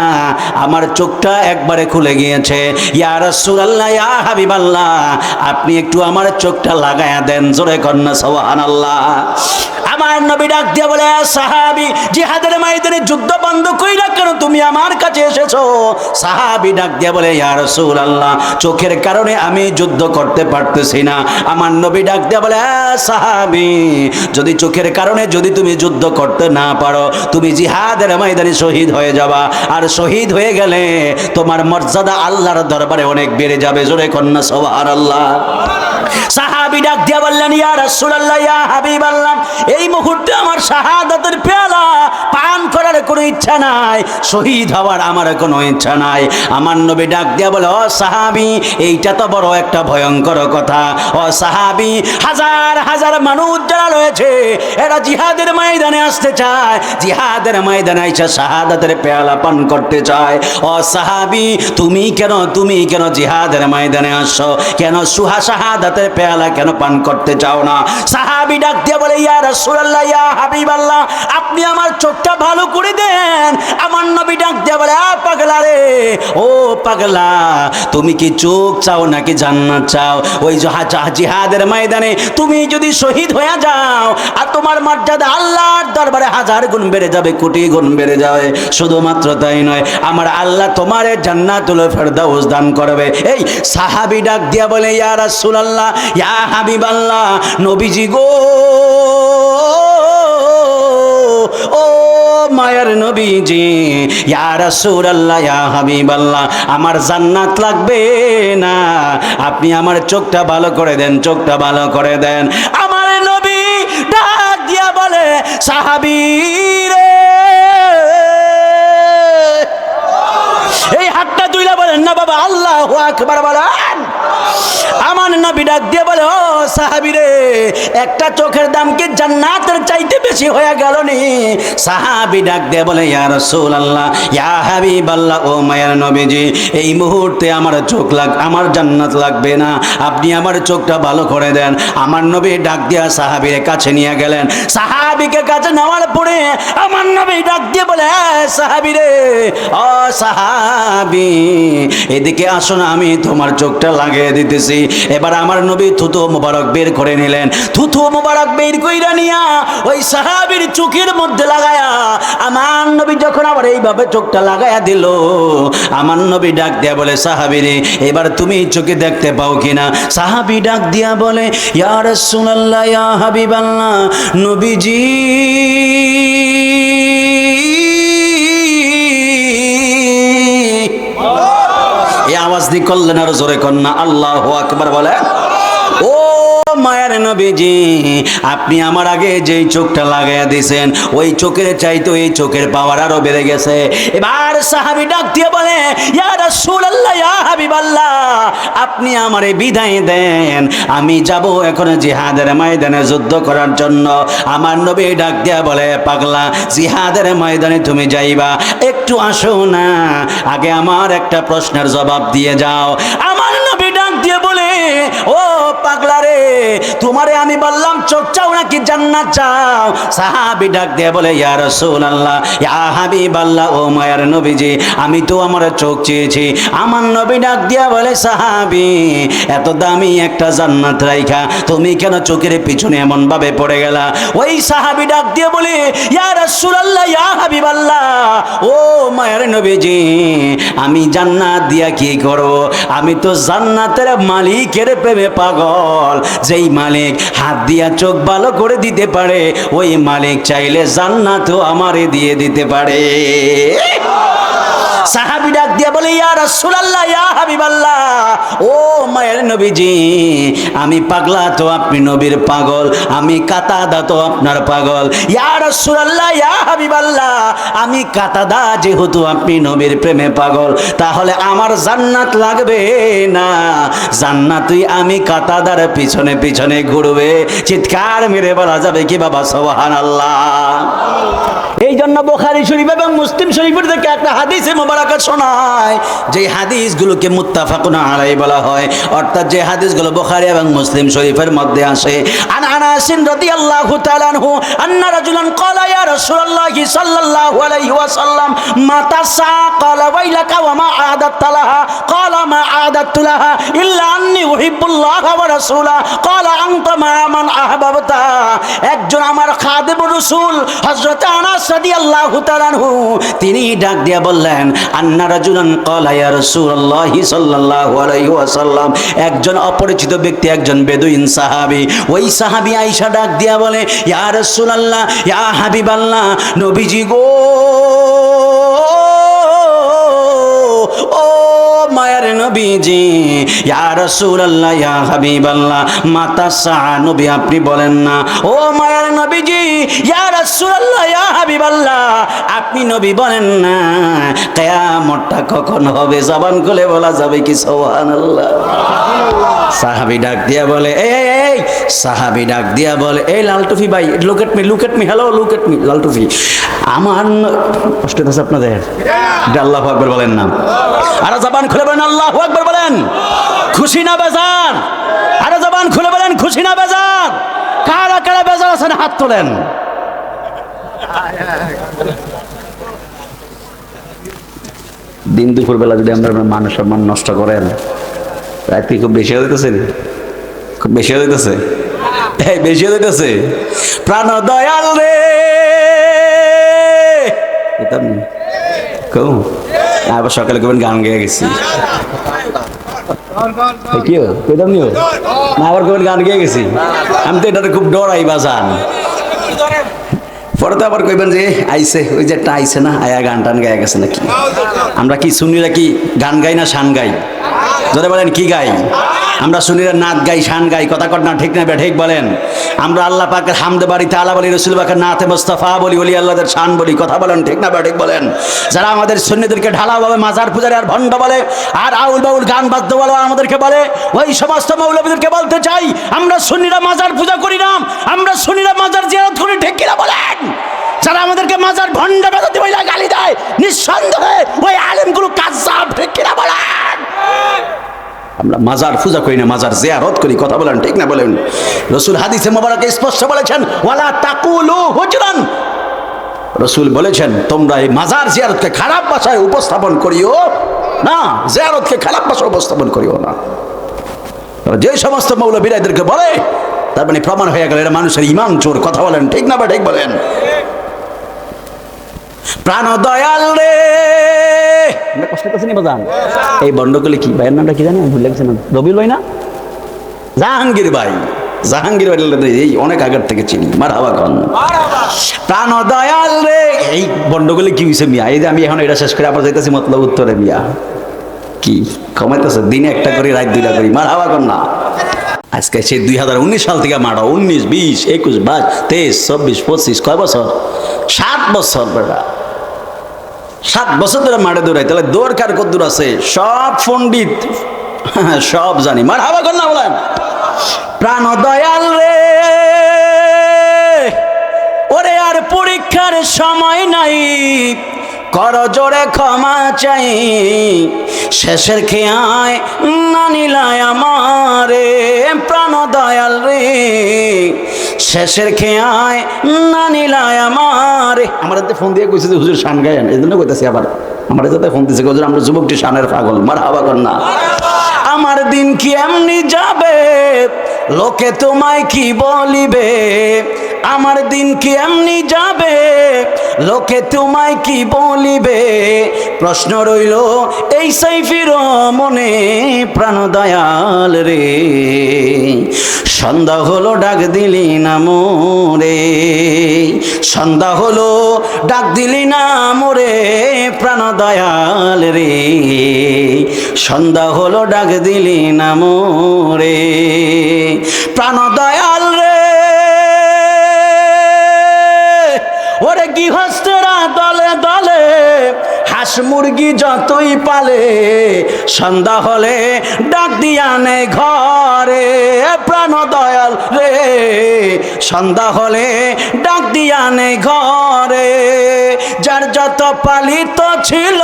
আমার চোখটা একবারে খুলে গিয়েছে। ইয়া রাসূলুল্লাহ, ইয়া হাবিবাল্লাহ, আপনি একটু আমার চোখটা লাগায়া দেন। জোরে কন্না সুবহানাল্লাহ। আমার নবী ডাক দিয়ে বলে, সাহাবী, জিহাদের ময়দানে যুদ্ধ বন্ধ কইরা কেন তুমি আমার কাছে এসেছো? সাহাবী ডাক দিয়ে বলে, ইয়া রাসূলুল্লাহ, চোখের কারণে আমি যুদ্ধ করতে পারতেছি না। আমার নবী ডাক দিয়ে বলে, সাহাবী, যদি চোখের কারণে যদি তুমি যুদ্ধ করতে না পারো, তুমি জিহাদের ময়দানে শহীদ হয়ে যাবা। আর শহীদ হয়ে গেলে তোমার মর্যাদা আল্লাহর দরবারে অনেক বেড়ে যাবে। জোরে কন্না সুবহানাল্লাহ। সাহাবী ডাক দিয়া বললেন, ইয়া রাসূলুল্লাহ, ইয়া হাবিবাল্লাহ, এই মুহূর্তে আমার শাহাদাতের পেয়ালা পান করার কোনো ইচ্ছা নাই, শহীদ হওয়ার আমার কোনো ইচ্ছা নাই। আমার নবী ডাক দিয়া বলে, ও সাহাবী, এইটা তো বড় একটা ভয়ঙ্কর কথা। ও সাহাবী, হাজার হাজার মানুষ যারা রয়েছে এরা জিহাদের ময়দানে আসতে চায়, জিহাদের ময়দানে এসে শাহাদাতের পেয়ালা পান করতে চায়। ও সাহাবী, তুমি কেন জিহাদের ময়দানে আসছো? কেন শাহাদাতের পেয়ালা কেন পান করতে চাও না? সাহাবী ডাক দিয়ে বলে, ইয়া রাসূলুল্লাহ, ইয়া হাবিবাল্লাহ, আপনি আমার চোখটা ভালো করে দেন। আমার নবী ডাক দিয়ে বলে, পাগলা রে, ও পাগলা, তুমি কি চোখ চাও নাকি জান্নাত চাও? ওই জিহাদের ময়দানে তুমি যদি শহীদ হয়ে যাও আর তোমার মর্যাদা আল্লাহর দরবারে হাজার গুণ বেড়ে যাবে, কোটি গুণ বেড়ে যাবে। শুধুমাত্র তাই নয়, আমার আল্লাহ তোমারে জান্নাতুল ফেরদাউস দান করবে। এই সাহাবী ডাক দিয়া বলে, ইয়া রাসূলুল্লাহ, ইয়া হাবিবাল্লাহ, নবীজি গো, ও মায়ের নবীজি, ইয়া রাসূলুল্লাহ, ইয়া হাবিবাল্লাহ, আমার জান্নাত লাগবে না, আপনি আমার চোখটা ভালো করে দেন, চোখটা ভালো করে দেন। আমার নবী ডাক দিয়া বলে, সাহাবী রে, এই হাতটা তুইলা বলেন না বাবা, আল্লাহু আকবার বলেন। আমার নবী ডাক দিয়ে বলে, ও সাহাবী রে, একটা চোখের দাম কি জান্নাতের চাইতে বেশি হয়ে গেল নি? সাহাবী ডাক দিয়ে বলে, ইয়া রাসূলুল্লাহ, ইয়া হাবিবাল্লাহ, ও মায়ের নবীজি, এই মুহূর্তে আমার আমার জান্নাত লাগবে না, আপনি আমার চোখটা ভালো করে দেন। আমার নবী ডাক দিয়া সাহাবীর কাছে নিয়ে গেলেন। সাহাবীকে কাছে নেওয়ার পরে আমার নবী ডাক দিয়ে বলে, সাহাবী রে, ও সাহাবী, এদিকে আসো না, আমি তোমার চোখটা লাগিয়ে দিতেছি। এবার আমার নবী থুতু মুবারক বের করে নিলেন। থুতু মুবারক বের কইরা নিয়া ওই সাহাবীর চোখের মধ্যে লাগায়া আমার নবী যখন আবার এইভাবে চোখটা লাগায়া দিল, আমার নবী ডাক দিয়া বলে, সাহাবী রে, এবার তুমি চোখে দেখতে পাও কিনা? সাহাবী ডাক দিয়া বলে, ইয়া রাসূলুল্লাহ, ইয়া হাবিবাল্লাহ, নবীজি, এই আওয়াজ দিয়ে করলেন আর জোরে কন্যা আল্লাহু আকবার বলে। ও মায়ের নবীজি, আপনি আমার আগে যেই চোখটা লাগাইয়া দিয়েছেন ওই চোখের চাইতে এই চোখের পাওয়ার আরো বেড়ে গেছে। এবার সাহাবী ডাক দিয়ে বলে, ইয়া রাসূলুল্লাহ, ইয়া হাবিবাল্লাহ, আপনি আমারে বিদায় দেন, আমি যাব এখন জিহাদের ময়দানে যুদ্ধ করার জন্য। আমার নবী ডাক দিয়া বলে, পাগলা, জিহাদের ময়দানে তুমি যাইবা, একটু আসো না, আগে আমার একটা প্রশ্নের জবাব দিয়ে যাও। আমার নবী ডাক দিয়ে বলে, ও পাগলা রে, তোমারে আমি বললাম চোখ চাও নাকি জান্নাত চাও? সাহাবী ডাক দিয়ে বলে, ইয়া রাসূলুল্লাহ, ইয়া হাবিবাল্লাহ, ও মায়ার নবীজি, আমি তো আমার চোখ চেয়েছি। আমার নবী ডাক দিয়া বলে, সাহাবী, এত দামি একটা জান্নাত রাইখা তুমি কেন চোখের পিছনে এমন ভাবে পড়ে গেলা? ওই সাহাবী ডাক দিয়ে বলে, ইয়া রাসূলুল্লাহ, ইয়া হাবিবাল্লাহ, ও মায়ার নবীজি, আমি জান্নাত দিয়া কি করব? আমি তো জান্নাতের মালিকের প্রেমে পাগল। যেই মালিক হাত দিয়া চোখ ভালো করে দিতে পারে, ওই মালিক চাইলে জান্নাতও আমারে দিয়ে দিতে পারে। সাহাবী ডাক দিয়া বলে ইয়া রাসূলুল্লাহ ইয়া হাবিবাল্লাহ, ও মায়ের নবীজি, আমি পাগলা তো আপনি নবীর পাগল, আমি কাতাদা তো আপনার পাগল। ইয়া রাসূলুল্লাহ ইয়া হাবিবাল্লাহ, আমি কাতাদা যেহেতু আপনি নবীর প্রেমে পাগল, তাহলে আমার জান্নাত লাগবে না, জান্নাতই আমি কাতাদার পিছনে পিছনে ঘুরবে। চিৎকার মেরে বলা যাবে কি বাবা সুবহানাল্লাহ। এই জন্য বুখারী শরীফ এবং মুসলিম শরীফের থেকে একটা হাদিসে মোবারক শোনায়, যে হাদিসগুলোকে মুত্তাফাকুন আলাইহি বলা হয়, অর্থাৎ যে হাদিসগুলো বুখারী এবং মুসলিম শরীফের মধ্যে আসে। আন আনাস রাদিয়াল্লাহু তাআলা আনহু আন্না রাজুলান ক্বালা ইয়া রাসূলুল্লাহ সাল্লাল্লাহু আলাইহি ওয়াসাল্লাম মাতা সা ক্বালা ওয়াইলাকা ওয়া মা আদাততা লাহা ক্বালা মা আদাততু লাহা ইল্লা আন্নী উহিব্বুল্লাহ ওয়া রাসূলা ক্বালা আনতা মা মান আহবাবতা। একজন আমার খাদেমুর রাসূল হযরত আনাস রাদিয়াল্লাহু তাআলা আনহু তিনি ডাক দিয়া বললেন, আন্না রাজুলান ক্বালা ইয়া রাসূলুল্লাহ সাল্লাল্লাহু আলাইহি ওয়াসাল্লাম, একজন অপরিচিত ব্যক্তি, একজন বেদুইন সাহাবী, ওই সাহাবী আয়েশা ডাক দিয়া বলে, ইয়া রাসূলুল্লাহ ইয়া হাবিবাল্লাহ, নবীজি গো, ও মায়ের নবীজি, ইয়া রাসূলুল্লাহ ইয়া হাবিবাল্লাহ, মাতা সা, নবী আপনি বলেন না। ও মায়ের নবীজি, ইয়া রাসূলুল্লাহ ইয়া হাবিবাল্লাহ, আপনি নবী বলেন না, কিয়ামতটা কখন হবে? জবান খুলে বলা যাবে কি সুবহানাল্লাহ। সাহাবী ডাক দিয়া বলে, এই সাহাবী ডাক দিয়া বলে, এই লাল টুপি ভাই, look at me, hello, look at me, লাল টুপি, আমার কষ্ট হচ্ছে আপনাদের? আল্লাহু আকবার বলেন না, আরে জবান খুলে বলেন আল্লাহু আকবার বলেন। খুশি না বেজার? আরে জবান খুলে বলেন খুশি না বেজার? কারা কারা বেজার আছেন হাত তোলেন। দিন দুপুর বেলা যদি আমরা মান সম্মান নষ্ট করেন, রাত্রি খুব বেশি হয়ে যেতেছে, খুব বেশি হয়ে যেতেছে, বেশি হয়ে যেতেছে। প্রাণ দয়াল রে, আবার সকালে কেমন গান গেয়ে গেছি, কি কইতাম নিও না, আবার কেমন গান গেয়ে গেছি, আমি তো এটা খুব ডরাই বাজান। পরে তো আবার কইবেন যে আইসে, ওই যে একটা আইসে না, আয়া গান টান গায়ে গেছে নাকি। আমরা কি সুন্নিরা কি গান গাই না শান গাই? যদি বলেন কি গাই? আমরা সুন্নিরা নাচ গাই, শান গাই, কথা কট না, ঠিক না ঠিক বলেন? আমরা আল্লাহ পাকের হামদে বাড়ি, তাআলা বলি, রাসূল পাকের নাতে মুস্তাফা বলি, ওলি আল্লাহদের শান বলি, কথা বলেন ঠিক না ঠিক বলেন? যারা আমাদের সুন্নিদেরকে ঢালাওভাবে মাজার পূজারি আর ভণ্ড বলে, আর আউল বাউল গান বাদ্য বলে আমাদেরকে বলে, ওই সমস্ত মৌলবীদেরকে বলতে চাই, আমরা সুন্নিরা মাজার পূজা করি না, আমরা সুন্নিরা মাজার জিয়ারত করি, ঠিক কিনা বলেন? যারা আমাদেরকে মাজার ভণ্ড বেদাতি বলে গালি দেয়, নিঃসন্দেহে ওই আলেমগুলো কাযযাব, ঠিক কিনা বলেন? আমরা মাজার পূজা করি না, মাজার জিয়ারত করি, কথা বলেন ঠিক না বলেন? রাসূল হাদিসে মোবারকে স্পষ্ট বলেছেন, ওয়ালা তাকুলু হুজরান, রাসূল বলেছেন তোমরা এই মাজার জিয়ারতকে খারাপ ভাষায় উপস্থাপন করিও না, জিয়ারতকে খারাপ ভাষায় উপস্থাপন করিও না। যে সমস্ত মৌলবীরা এদেরকে বলে, তার মানে প্রমাণ হয়ে গেল এরা মানুষের ঈমান চোর, কথা বলেন ঠিক না ঠিক বলেন? প্রাণ দয়াল রে, কষ্ট করছি নি বাজান? এই বন্ডগুলি কি ভাইয়ের নামটা কি জানেন? ভুলে গেছেন, রবিউল ভাই না, জাহাঙ্গীর ভাই, জাহাঙ্গীর ভাই এই অনেক আগের থেকে চিনি। মারহাবা কন। প্রাণ দয়াল রে, এই বন্ডগুলি কি হয়েছে মিয়া? এই যে আমি এখন এটা শেষ করে আবার যাইতেছি মতলব উত্তরে, মিয়া কি কমাইতেছে? দিনে একটা করি, রাত দুইটা করি, মারহাবা কন না। আজকে সেই 2019 সাল থেকে মারা, 19, 20, 21, 22, 23, 24, 25, কয় বছর? 7 বছর বেড়া, 7 বছর ধরে মাঠে দৌড়াই, তাহলে দৌড় কার কদ্দুর আছে? সব পণ্ডিত সব জানি, মারহাবা কর না বলেন। প্রাণ দয়াল রে, ওরে আর পরীক্ষার সময় নাই, কর জোরে ক্ষমা চাই, শেষের খেয়ায় না নিলায় আমারে, প্রাণ দয়াল রে, শেষের খেয়ায় না নিলায় আমারে। আমার হাতে ফোন দিয়ে কইছে যে হুজুর শান গায়েন, এই জন্য কইতেছি, আবার আমার হাতে ফোন দিয়েছে, হুজুর আমরা যুবকটি শানের পাগল, মারহাবা কর না। আমার দিন কি এমনি যাবে, লোকে তোমায় কি বলিবে, আমার দিন কি এমনি যাবে, লোকে তোমায় কি বলিবে, প্রশ্ন রইল এই সাইফির মনে, প্রাণ দয়াল রে, সন্ধ্যা হলো ডাক দিলি না মোরে, সন্ধ্যা হলো ডাক দিলি না মোরে, প্রাণ দয়াল রে, সন্ধ্যা হলো ডাক দিলি না মোরে। প্রাণ দয়াল রে, ওরে গৃহস্থেরা দলে দলে হাঁস মুরগি যতই পালে, সন্ধ্যা হলে ডাক দিয়া নে ঘরে। প্রাণ দয়াল রে, সন্ধ্যা হলে ডাক দিয়া নে ঘরে। যার যত পালিত ছিল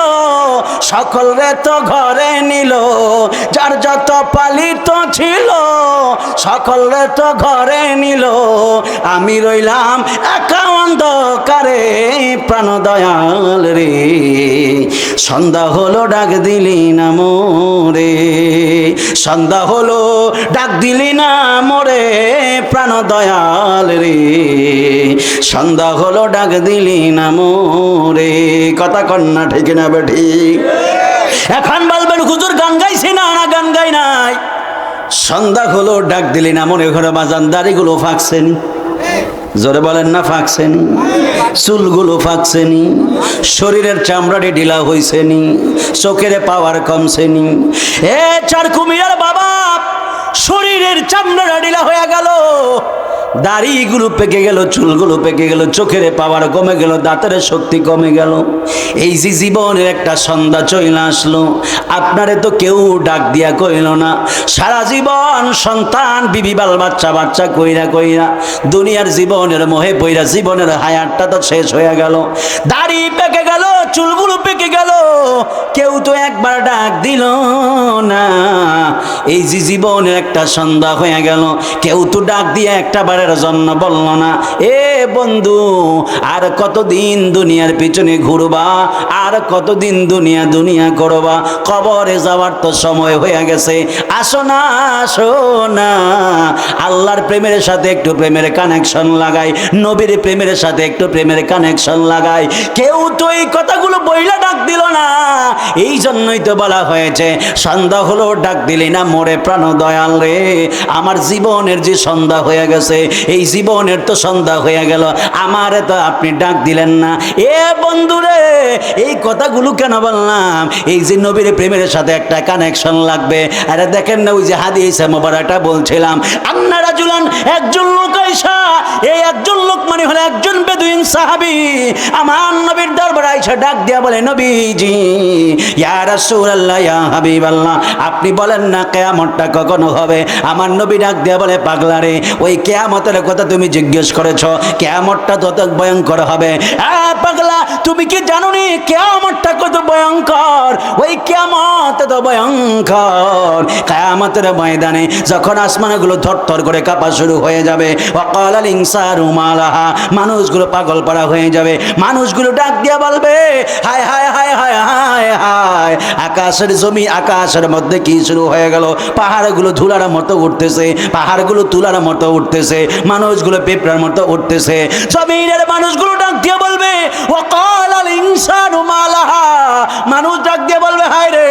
সকল রে তো ঘরে নিল, যার যত পালিত ছিল সকল রে তো ঘরে নিল। আমি রইলাম একা অন্ধকারে। প্রাণ দয়াল রে, সন্ধ্যা হলো ডাক দিলি না মোরে, সন্ধ্যা হলো ডাক দিলি না মোরে। প্রাণ দয়াল রে, সন্ধ্যা হলো ডাক দিলি না মোরে। কথা কন্যা ঠিক না বেঠি? এখন বলবেন হুজুর গান গাইছি না? না, গান গাই নাই। সন্ধ্যা হলো ডাক দিলি না মোরে, ঘরে বাজান দাড়িগুলো ফাঁকছেন, জোরে বলেন না ফাঁকছেনি? চুলগুলো ফাঁকছেনি, শরীরের চামড়াটি ঢিলা হইছেনি, চোখের পাওয়ার কমছেনি। এ চার কুমিরার বাবা, শরীরের চামড়াটা ঢিলা হয়ে গেল, দাড়িগুলো পেকে গেল, চুলগুলো পেকে গেল, চোখের পাওয়ার কমে গেল, দাঁতের শক্তি কমে গেল। এই যে জীবনের একটা সন্ধ্যা চলে আসলো, আপনারে তো কেউ ডাক দিয়া কইল না। সারা জীবন সন্তান বিবি বাল বাচ্চা বাচ্চা কইরা কইরা দুনিয়ার জীবনের মোহে পইরা জীবনের হায়াতটা তো শেষ হয়ে গেল। দাড়ি পেকে গেল, চুলগুলো পেকে গেল, কেউ তো একবার ডাক দিল না। এই যে জীবনের একটা সন্ধ্যা হয়ে গেল, কেউ তো ডাক দিয়ে একটা বারের জন্য বলল না। এ বন্ধু, আর কতদিন দুনিয়ার পিছনে ঘুরবা? আর কতদিন দুনিয়া দুনিয়া করবা? কবরে যাওয়ার তো সময় হয়ে গেছে। আসো না, আসো না, আল্লাহর প্রেমের সাথে একটু প্রেমের কানেকশন লাগাই, নবীর প্রেমের সাথে একটু প্রেমের কানেকশন লাগাই। কেউ তো এই কথাগুলো বইলা ডাক দিল না। এই জন্যই তো বলা হয়েছে সন্ধ্যা হলো ডাক দিলি না মোরে। প্রাণ দয়াল রে, আমার জীবনের যে সন্ধ্যা হয়ে গেছে, এই জীবনের তো সন্ধ্যা হয়ে গেল, আমারে তো আপনি ডাক দিলেন না। এ বন্ধুরে, এই কথাগুলো কেন বললাম? এই যে নবীর প্রেমের সাথে একটা কানেকশন লাগবে। আরে দেখেন না, ওই যে হাদিসে মোবারকটা বলছিলাম, আন্না রাজুলান, একজন লোক আইসা, এই একজন লোক মানে হলো একজন বেদুইন সাহাবী, আমার নবীর দরবারে আইসা ডাক দিয়া বলে, নবীজি, ইয়া রাসূলুল্লাহ, ইয়া হাবিবাল্লাহ, আপনি বলেন না কিয়ামতটা কখন হবে? আমার নবী ডাক দিয়া বলে, পাগলা রে, ওই কিয়ামতের কথা তুমি জিজ্ঞেস করেছো, কিয়ামতটা তত ভয়ঙ্কর হবে। পাগলা, তুমি কি জানো নি কিয়ামতটা কত ভয়ঙ্কর? ওই কিয়ামত তো ভয়ঙ্কর। কিয়ামতের ময়দানে যখন আসমানগুলো থরথর করে কাঁপা শুরু হয়ে যাবে, ওয়াকালাল ইনসানু মা লাহা, মানুষগুলো পাগল পাড়া হয়ে যাবে। মানুষগুলো ডাক দিয়া বলবে, হায় হায় হায় হায় হায় হায়, আকাশের জমি আকাশের মধ্যে কি শুরু হয়ে গেল? পাহাড়গুলো ধুলার মতো উঠতেছে, পাহাড়গুলো তুলার মতো উঠতেছে, মানুষগুলো পেপড়ার মতো উঠতেছে। জমিনের মানুষগুলো ডাক দিয়ে বলবে, ওয়াকালাল ইনসানু মা লাহা, মানুষ ডাক দিয়ে বলবে, হায় রে,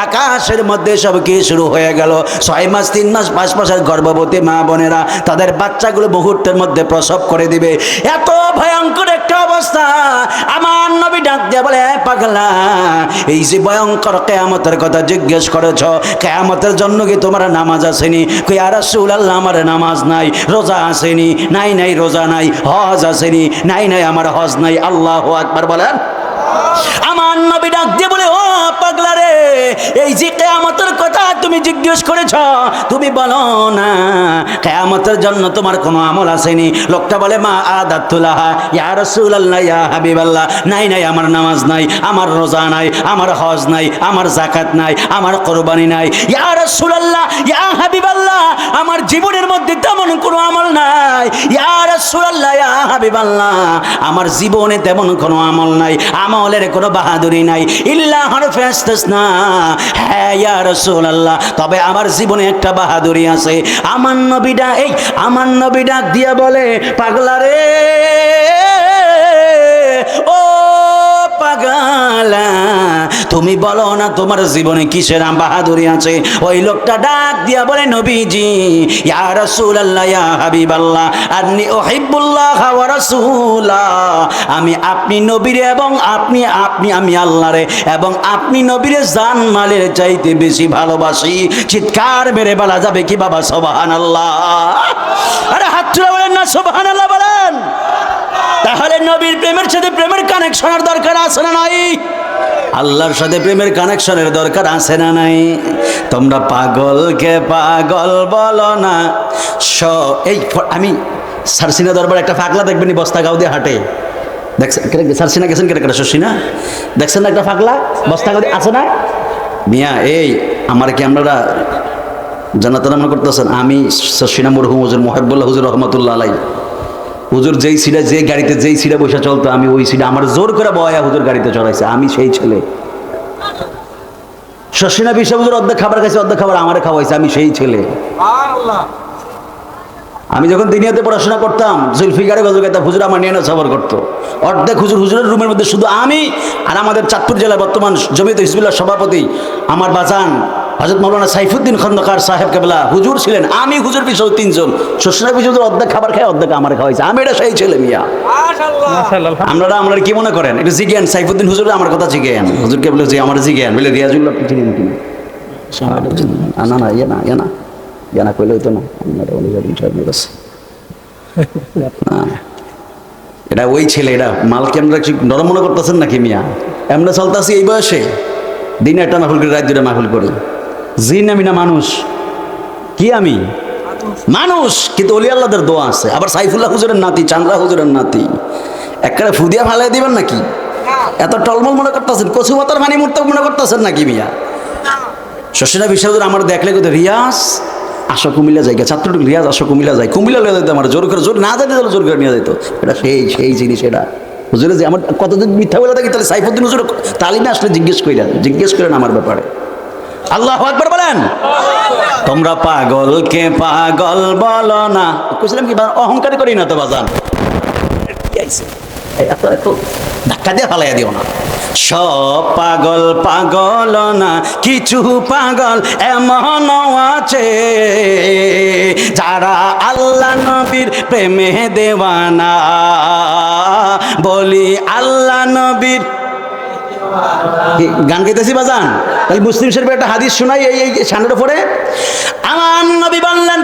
আকাশের মধ্যে সব কি শুরু হয়ে গেল? 6 মাস 3 মাস 5 মাসের গর্ভবতী মা বোনেরা তাদের বাচ্চাগুলো মুহূর্তের মধ্যে প্রসব করে দিবে। এত ভয়ঙ্কর একটা অবস্থা। আমার নবী ডাক দিয়ে বলে, পাগলা, এই যে ভয়ঙ্কর কিয়ামতের কথা জিজ্ঞেস করেছ, কিয়ামতের জন্য কি তোমার নামাজ আসেনি? কই, ইয়া রাসূলুল্লাহ, আমার নামাজ নাই। রোজা আসেনি? নাই নাই, রোজা নাই। হজ আসেনি? নাই নাই, আমার হজ নাই। আল্লাহু আকবার বলেন। আমার নবী ডাক দিয়ে বলে, ও পাগলা রে, এই যে কিয়ামতের কথা তুমি জিজ্ঞেস করেছ, তুমি বলো না কিয়ামতের জন্য তোমার কোনো আমল আসেনি? লোকটা বলে, মা আদাতুলাহা ইয়া রাসূলুল্লাহ, ইয়া হাবিবাল্লাহ, নাই নাই, আমার নামাজ নাই, আমার রোজা নাই, আমার হজ নাই, আমার যাকাত নাই, আমার কুরবানি নাই। ইয়া রাসূলুল্লাহ, ইয়া হাবিবাল্লাহ, আমার জীবনের মধ্যে তেমন কোনো আমল নাই। ইয়া রাসূলুল্লাহ, ইয়া হাবিবাল্লাহ, আমার জীবনে তেমন কোনো আমল নাই, আমলের কোনো বাহাদুরি নাই। ইল্লা হরফে ইস্তিসনা, হ্যাঁ ইয়া রাসূলুল্লাহ, তবে আমার জীবনে একটা বাহাদুরি আছে। আমার নবী ডাক দিয়া বলে, পাগলা রে, ও পাগলা, তুমি বলো না তোমার জীবনে কিসের বাহাদুরি আছে? ওই লোকটা ডাক দিয়া বলে, নবীজি ইয়া রাসূলুল্লাহ ইয়া হাবিবাল্লাহ আন্নী উহিব্বুল্লাহ ওয়া রাসূলা, আমি আপনি নবীরে এবং আমি আল্লাহরে এবং আপনি নবীরে জান মালের চাইতে বেশি ভালোবাসি। চিৎকার মেরে বলা যাবে কি বাবা সুবহানাল্লাহ? আরে হাত তুলে বলেন না সুবহানাল্লাহ বলেন। তাহলে নবীর প্রেমের সাথে প্রেমের কানেকশনের দরকার আছে না নাই? আল্লাহর সাথে প্রেমের কানেকশনের দরকার আছে না নাই? তোমরা পাগলকে পাগল বলো না। এই আমি সারসিনা দরবার একটা পাগলা দেখবেন বস্তা গাও দিয়ে হাঁটে, দেখছেন? সারসিনা গেছেন কেটে শশিনা দেখছেন না? একটা পাগলা বস্তা গাও দিয়ে আছে না মিয়া? এই আমার কি আমরা জান্নাতের নাম করতেছেন? আমি শশিনা মরহুম হুজুর মুহিবুল্লাহ হুজুর রহমতুল্লাহ আলাই হুজুর যেই সিটে যে গাড়িতে যেই সিটে বসে চলতো, আমি ওই সিটে আমার জোর করে বয়া হুজুর গাড়িতে চড়াইছে। আমি সেই ছেলে। শশিনা বিশ্ব হুজুর অর্ধেক খাবার খাইছে, অর্ধেক খাবার আমারে খাওয়াইছে। আমি সেই ছেলে। আমি যখন দিনিয়াতে পড়াশোনা করতাম, জুলফিকারে গজল গাইতাম, হুজুর আমার নিয়ে সফর করতো। অর্ধেক হুজুরের রুমের মধ্যে শুধু আমি আর আমাদের চাঁদপুর জেলার বর্তমান জমিয়ত হিজবুল্লাহ সভাপতি আমার বাজান হযরত মাওলানা সাইফুদ্দিন খন্দকার সাহেব কেবলা হুজুর ছিলেন। আমি হুজুর পিছু তিনজন। শশিনা পিছু অর্ধেক খাবার খাই, অর্ধেক আমার খাওয়াইছে। আমি এটা সেই ছেলে মিয়া। আপনারা কি মনে করেন? একটু জিজ্ঞান সাইফুদ্দিন হুজুর আমার কথা জিজ্ঞান। হুজুরকে বলে যে আমার জিজ্ঞান বলে রিয়াজুল্লাহ চিনেন কিনা? না না ইয়ে না ইয়ে না জানা কইলে হইতো না। এটা ওই ছেলে। এটা মালকে আমরা নরম মনে করতেছেন নাকি মিয়া? আমরা চলতেছি এই বয়সে, দিনে একটা মাহফিল করি, রাত দুটা মাহফিল করি। জিন আমি না মানুষ? কি আমি মানুষ, কিন্তু অলি আল্লাহদের দোয়া আছে। আবার সাইফুল্লাহ হুজুরের নাতি, চান্দ্রা হুজুরের নাতি, একবারে ফুদিয়া ফালাই দিবেন নাকি? এত টলমল মনে করতেছেন? কচু মাতার মানি মুহূর্ত মনে করতেছেন নাকি মিয়া? শশিনা বিশ্বাস আমার দেখলে কিন্তু রিয়াজ আসো কুমিল্লা জায়গা, ছাত্রটুকু রিয়াজ আসো কুমিল্লা যায়, কুমিল্লা লিয়ে যেত আমার জোর করে, জোর না যেতে তাহলে জোর করে নিয়ে যেত। এটা সেই জিনিস। এটা হুজুরে যে আমার কতদিন মিথ্যা বলে থাকি, তাহলে সাইফুদ্দিন হুজুর তালিমে আসলে জিজ্ঞেস করেন আমার ব্যাপারে। আল্লাহু আকবার বলেন। তোমরা পাগলকে পাগল বলো না। কইছিলাম কি অহংকার করি না তো বাজান, এত ধাক্কা দিয়ে ফালাইয়া দিও না। সব পাগল পাগল না, কিছু পাগল এমন আছে যারা আল্লাহ নবীর প্রেমে দেওয়ানা। বলি আল্লাহ নবীর গান গাইতেছি বাজান। তাহলে মুসলিম শরীফের একটা হাদিস শোনাই এই সামনের উপরে। আমার নবী বললেন,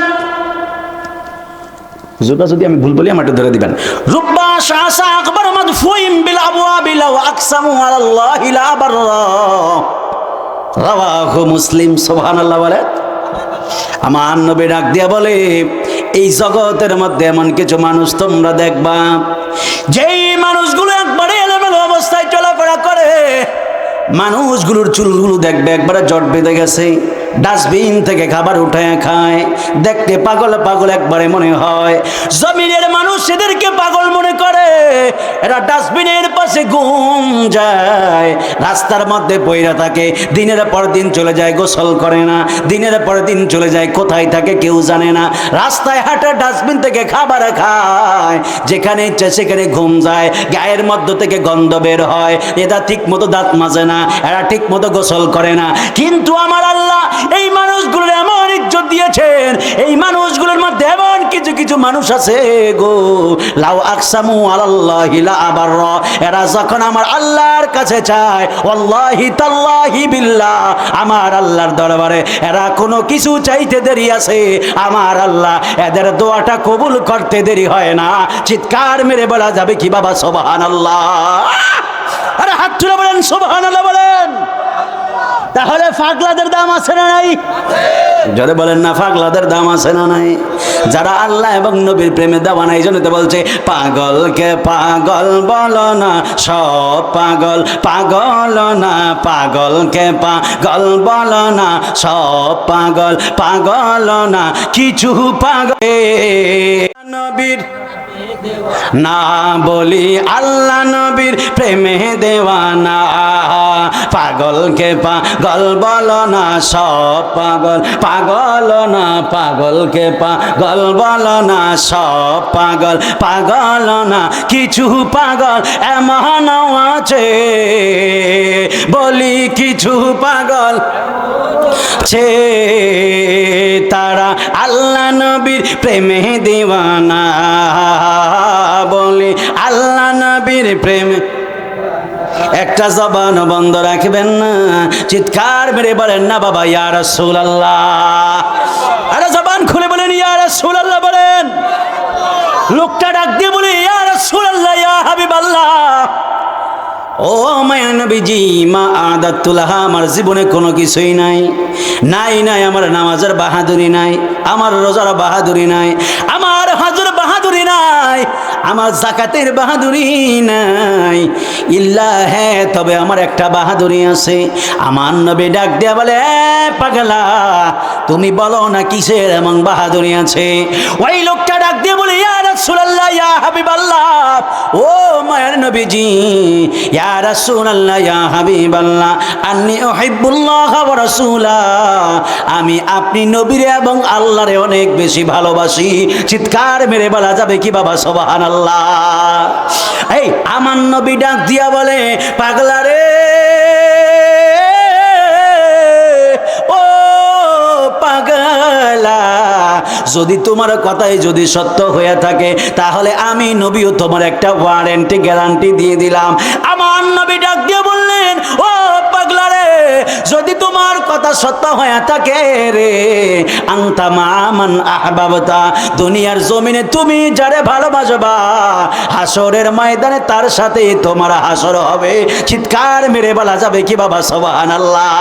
হুজুরটা যদি আমি ভুল বলি আমার একটু ধরে দিবেন। রুব্বা শাসা আকবার মাদফুইম বিল আবওয়াবি লাউ আকসামু আলাল্লাহি লা বাররা, রাওয়াহু মুসলিম। সুবহানাল্লাহ বলে। আমার নবী ডাক দিয়া বলে, এই জগতের মধ্যে এমন কিছু মানুষ তোমরা দেখবা, যেই মানুষগুলো একবারে এলোমেলো অবস্থায় চলাফেরা করে, মানুষগুলোর চুলগুলো দেখবে একবারে জট বেঁধে গেছে, ডাস্টবিন থেকে খাবার উঠায় খায়, দেখতে পাগল পাগল একবারে মনে হয়। জমিনের মানুষ এদেরকে পাগল মনে করে, এরা ডাস্টবিনের পাশে ঘুম যায়, রাস্তার মধ্যে পইরা থাকে, দিনের পর দিন চলে যায়, গোসল করে না, দিনের পর দিন চলে যায়, কোথায় থাকে কেউ জানে না, রাস্তায় হাঁটা, ডাস্টবিন থেকে খাবার খায়, যেখানে ইচ্ছে সেখানে ঘুম যায়, গায়ের মধ্য থেকে গন্ধ বের হয়, এরা ঠিক মতো দাঁত মাজে না, এরা ঠিক মতো গোসল করে না। কিন্তু আমার আল্লাহ এই মানুষগুলোর এমন ইজ্জত দিয়েছেন, এই মানুষগুলোর মধ্যে এমন কিছু কিছু মানুষ আছে গো, লাউ আকসামু আলাল্লাহি লা আবাররা, এরা যখন আমার আল্লাহর কাছে চায়, ওয়াল্লাহি তাল্লাহি বিল্লাহ, আমার আল্লাহর দরবারে এরা কোনো কিছু চাইতে দেরি আছে, আমার আল্লাহ এদের দোয়াটা কবুল করতে দেরি হয় না। চিৎকার মেরে বলা যাবে কি বাবা সুবহানাল্লাহ? আরে হাত তুলে বলেন সুবহানাল্লাহ বলেন। তাহলে পাগলাদের দাম আছে না নাই? জোরে বলেন না, পাগলাদের দাম আছে না নাই? যারা আল্লাহ এবং নবীর প্রেমে দেওয়ানা, এই জন্য তো বলছে পাগলকে পাগল বলো না, সব পাগল পাগল না, পাগলকে পাগল বলো না, সব পাগল পাগল না, কিছু পাগল নবীর না, বলি আল্লাহ নবীর প্রেমে দেওয়ানা। পাগলকে পাগল বলো না, সব পাগল পাগল না, পাগলকে পাগল বলো না, সব পাগল পাগল না, কিছু পাগল এমন আছে। বলি কিছু পাগল ছে তারা আল্লাহ নবীর প্রেমে দিওয়ানা, বলি আল্লাহ নবীর প্রেমে। একটা জবান বন্ধ রাখবেন না, চিৎকার মেরে বলেন না বাবা ইয়া রাসূলুল্লাহ। আরে জবান খুলে বলেন ইয়া রাসূলুল্লাহ বলেন। লোকটা ডাক দিয়ে বলে ইয়া রাসূলুল্লাহ ইয়া হাবিবাল্লাহ। ও মায়া নবীজি, মা আদাতুল্লাহ, আমার জীবনে কোনো কিছুই নাই, নাই আমার নামাজের বাহাদুরি নাই, আমার রোজার বাহাদুরি নাই, আমার হজের বাহাদুরি নাই, আমার যাকাতের বাহাদুরি নাই, ইল্লা হ্যাঁ তবে আমার একটা বাহাদুরি আছে। আমার নবী ডাক দিয়া বলে এ পাগলা, তুমি বলো না কিসের এমন বাহাদুরি আছে? ওই লোকটা ডাক দিয়ে বলে ইয়া রাসূলুল্লাহ ইয়া হাবিবাল্লাহ। ও মায়ের নবীজি, ইয়া রাসূলুল্লাহ ইয়া হাবিবাল্লাহ, আন্নী উহিব্বুল্লাহ ওয়া রাসূলা, আমি আপনি নবীরে এবং আল্লাহরে অনেক বেশি ভালোবাসি। চিৎকার মেরে বলা যাবে কি বাবা সুবহানাল্লাহ? এই আমার নবী ডাক দিয়া বলে পাগলা রে, ও পাগলা, যদি তোমার কথাই যদি সত্য হয়ে থাকে তাহলে আমি নবীও তোমার একটা ওয়ারেন্টি গ্যারান্টি দিয়ে দিলাম। আমার নবী ডাক দিয়ে বললেন ও পাগলা রে, যদি তোমার কথা সত্য হয়ে থাকে রে, আনতা মামান আহবাবতা, দুনিয়ার জমিনে তুমি যারে ভালোবাসবা হাসরের ময়দানে তার সাথে তোমার হাসর হবে। চিৎকার মেরে বলা যাবে কি বাবা সুবহানাল্লাহ?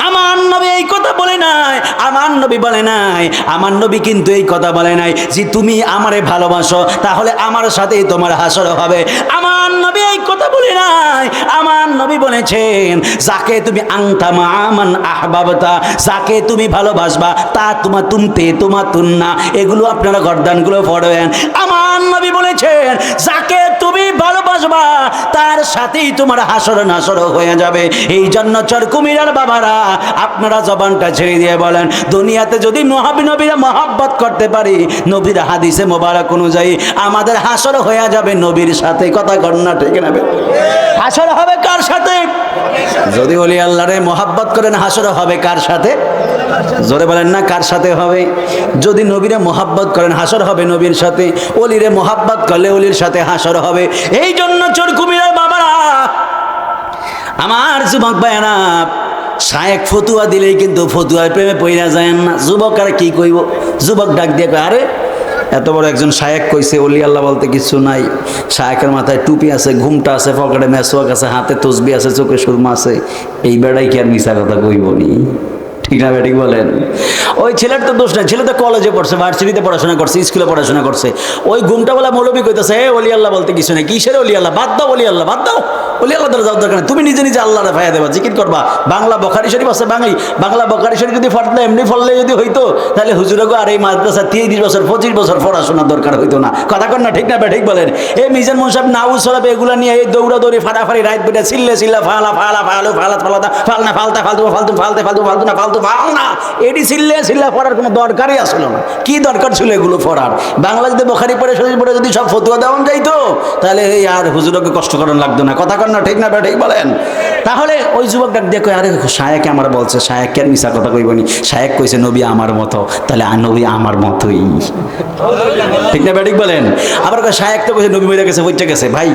আমার নবী এই কথা বলে নাই, আমার নবী বলে নাই, আমার নবী কিন্তু এই কথা বলে নাই যে তুমি আমারে ভালোবাসো তাহলে আমার সাথেই তোমার হাসর হবে। আমার নবী এই কথা বলে নাই, আমার নবী বলেছেন যাকে তুমি আনতা মামান আহবাবতা, যাকে তুমি ভালোবাসবা তা তোমার তুমতে তোমার তুন্না, এগুলো আপনারা গর্দানগুলো পড়বেন। আমার নবী বলেছেন যাকে তুমি ভালোবাসবা তার সাথেই তোমার হাসর নাসর হয়ে যাবে। এই জন্য চরকুমিরার বাবারা আপনারা জবানটা ছেড়ে দিয়ে বলেন, দুনিয়াতে যদি নবীরা মহব্বত করতে পারি, নবীর হাদিসে মোবারক অনুযায়ী আমাদের হাসর হয়ে যাবে নবীর সাথে। কথা কন্যা ঠিক না? হাসর হবে কার সাথে? যদি ওলি আল্লাহরে মহব্বত করেন হাসর হবে কার সাথে? জোরে বলেন না কার সাথে হবে? যদি নবীরে মহব্বত করেন হাসর হবে নবীর সাথে, ওলিরে মহব্বত করলে ওলির সাথে হাসর হবে। এই জন্য চরকুমিরার বাবারা, আমার যুবক ভাইয়েরা, শায়েক ফতুয়া দিলেই কিন্তু ফতুয়ার প্রেমে পইরা যায় না। যুবক আর কি কইব? যুবক ডাক দিয়ে কয় আরে এত বড় একজন শায়েক কইছে ওলি আল্লাহ বলতে কিছু নাই, শায়েকের মাথায় টুপি আছে, ঘুমটা আছে, পকেটে মেসওয়াক আছে, হাতে তসবি আছে, চোখে সুরমা আছে, এই বেড়াই কি আর মিছা কথা কইব নি? ঠিক না বেঠিক বলেন? ওই ছেলের তো দোষ নাই, ছেলে তো কলেজে পড়ছে, ভার্সিটিতে পড়াশোনা করছে, স্কুলে পড়াশোনা করছে। ওই ঘুমটা বলা মৌলবী কইতেছে এ ওলি আল্লাহ বলতে কিছু নেই। কিসের ওলি আল্লাহ? বাদ দাও ওলি আল্লাহ, বাদ দাও ওলি আল্লাহ দ্বারা যাওয়ার দরকার নেই। তুমি নিজে নিজে আল্লাহরে ভাইয়া দেবা, জিকির করবা। বাংলা বখারি শরীফ আছে, বাংলা বখারি শরীফ যদি ফটলে এমনি ফললে যদি হইতো তাহলে হুজুরগো আর এই মাদ্রাসা 30 বছর 25 বছর পড়াশোনার দরকার হইতো না। কথা কন না ঠিক না বেঠিক বলেন? এই মিজান মুসাব নাউজ সরাব এগুলা নিয়ে এই দৌড়াদৌড়ি ফাটাফাড়ি রাত বেটা চিল্লা ফালা ফালা ফালু ফালাত ফালাতা ফালনা ফালতা ফালতু ফালতু ফালতে ফালতু ফালতু না ফালতু ফালনা, এটি চিল্লা পড়ার কোনো দরকারই আসলো না। কি দরকার ছিল এগুলো পড়ার? বাংলা যদি বখারি পড়ে শরীর পড়ে যদি সব ফতুয়া দেওয়ান যাইতো তাহলে এই আর হুজুরকে কষ্ট করার লাগতো না। কথা কন না ঠিক না ঠিক বলেন? তাহলে ওই যুবক ডাক দেখো আরে শায়েক আমার বলছে, শায়েক আর মিশা কথা কইবনি, শায়েক কইছে নবী আমার মতো, তাহলে নবী আমার মতোই। ঠিক না ঠিক বলেন? আবার শায়েক তো কইছে নবী মরে গেছে, হইতে গেছে। ভাই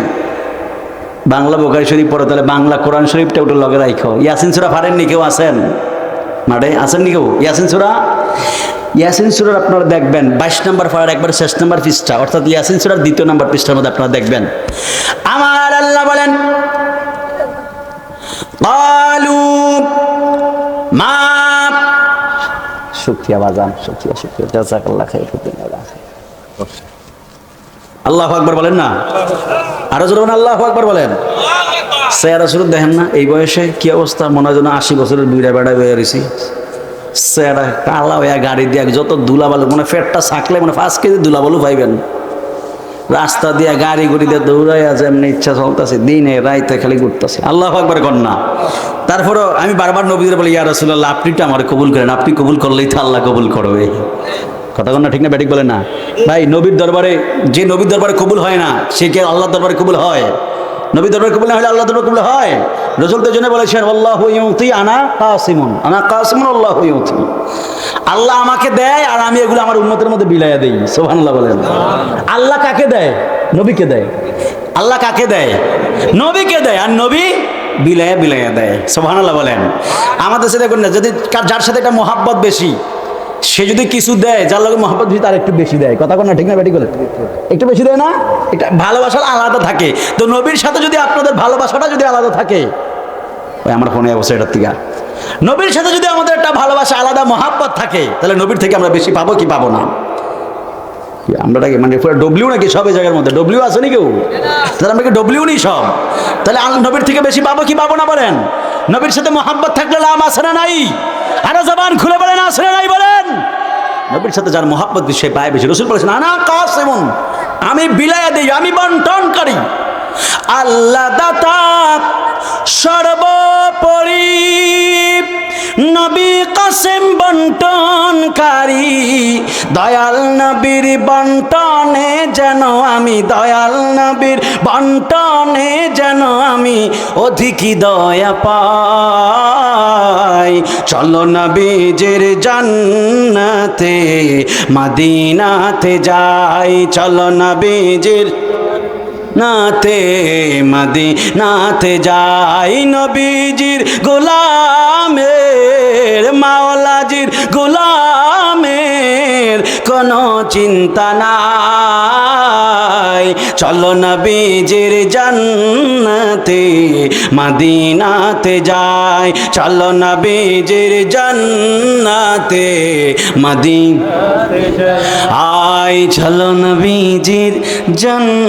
বাংলা বখারি শরীফ পড়ো, তাহলে বাংলা কোরআন শরীফটা ওটা লগে রাখো। ইয়াসিন সূরা পারেননি কেউ? আছেন মাঠে? আসেননি কেউ? ইয়াসিন সূরার আপনারা দেখবেন 22 নম্বর পারার একবার শেষ নম্বর পৃষ্ঠা, অর্থাৎ ইয়াসিন সূরার 2 নম্বর পৃষ্ঠার মধ্যে আপনারা দেখবেন আমার আল্লাহ বলেন ক্বালু মা, শুকরিয়া বাজান, শুকরিয়া জাযাকাল্লাহ খাইর। আল্লাহু আকবার বলেন না? আরো জোরে বলেন আল্লাহু আকবার বলেন। চেহারা শুরু দেখেন না এই বয়সে কি অবস্থা? মনে হয় যেন 80 বছরের বুড়া বেড়া বেয়ে রয়েছি। চেহারা কালা হইয়া গাড়ি দিয়ে যত ধুলাবালু, মানে ফেটটা ছাকলে মানে 5 কেজি ধুলাবালু পাইবেন। রাস্তা দিয়া গাড়ি গুড়ি দিয়ে দৌড়াইয়া যেমনি ইচ্ছা চলতেছে, দিনে রাইতে খালি ঘুরতেছে। আল্লাহু আকবার কর না? তারপরও আমি বারবার নবীদের বলি ইয়া রাসূলুল্লাহ আপনি তো আমার কবুল করেন, আপনি কবুল করলেই তো আল্লাহ কবুল করবে। কথা কন না ঠিক না বেঠিক বলেন না? ভাই নবীর দরবারে, যে নবীর দরবারে কবুল হয় না সে কি আল্লাহর দরবারে কবুল হয়? নবী দরবার কবুল না হলে আল্লাহ দরবার কবুল হয়? রাসূল তো জন্য বলেছেন আল্লাহু ইউতি আনা কাসিমুন আল্লাহু ইউতি, আল্লাহ আমাকে দেয় আর আমি এগুলো আমার উম্মতের মধ্যে বিলাইয়া দেই। সুবহানাল্লাহ বলেন। আল্লাহ কাকে দেয়? নবীকে দেয়। আল্লাহ কাকে দেয়? নবীকে দেয়, আর নবী বিলাইয়া দেয়। সুবহানাল্লাহ বলেন। আমাদের সাথে দেখুন না, যদি যার সাথে একটা মহাব্বত বেশি, সে যদি কিছু দেয়, যার লোক মহাব্বত বেশি তার একটু বেশি দেয়। কথা কোন না, ঠিক না বেটি বলে? একটু বেশি দেয় না? এটা ভালোবাসা আলাদা থাকে। তো নবীর সাথে যদি আপনাদের ভালোবাসাটা যদি আলাদা থাকে, ওই আমার ফোনে অবস্থা এটার থেকে, নবীর সাথে যদি আমাদের একটা ভালোবাসা আলাদা মহাব্বত থাকে, তাহলে নবীর থেকে আমরা বেশি পাবো কি পাবো না? আমরা মানে ডব্লিউ নাকি সব জায়গার মধ্যে ডব্লিউ আছে নি কেউ? তাহলে আমরা কি ডব্লিউ নি সব? তাহলে নবীর থেকে বেশি পাবো কি পাবো না বলেন? নবীর সাথে মহাব্বত থাকলে লাভ আছে না নাই? আরো জবান খুলে বলেন আছে না নাই বলেন? নবীর সাথে যার মহাব্বত সে পায় বেশি। রাসূল বলেছেন আনা কাসিমুন, আমি বিলায়া দেই, আমি বন্টনকারী। আল্লাহ দাতা সর্বোপরি, নবী কাসেম বন্টনকারী। দয়াল নবীর বন্টনে যেন আমি, দয়াল নবীর বন্টনে যেন আমি অধিকই দয়া পাই। চলো নবীজির জান্নাতে মদিনাতে যাই, চলো নবীজির নাতে মদিনাতে যাই। নবীজির গোলামের, মাওলাজির গোলামের কোনো চিন্তা নাই। চলো নবীজির জান্নাতে মদিনাতে যাই, চলো নবীজির জান্নাতে মদিনাতে যাই। চলো নবীজির জান্নাতে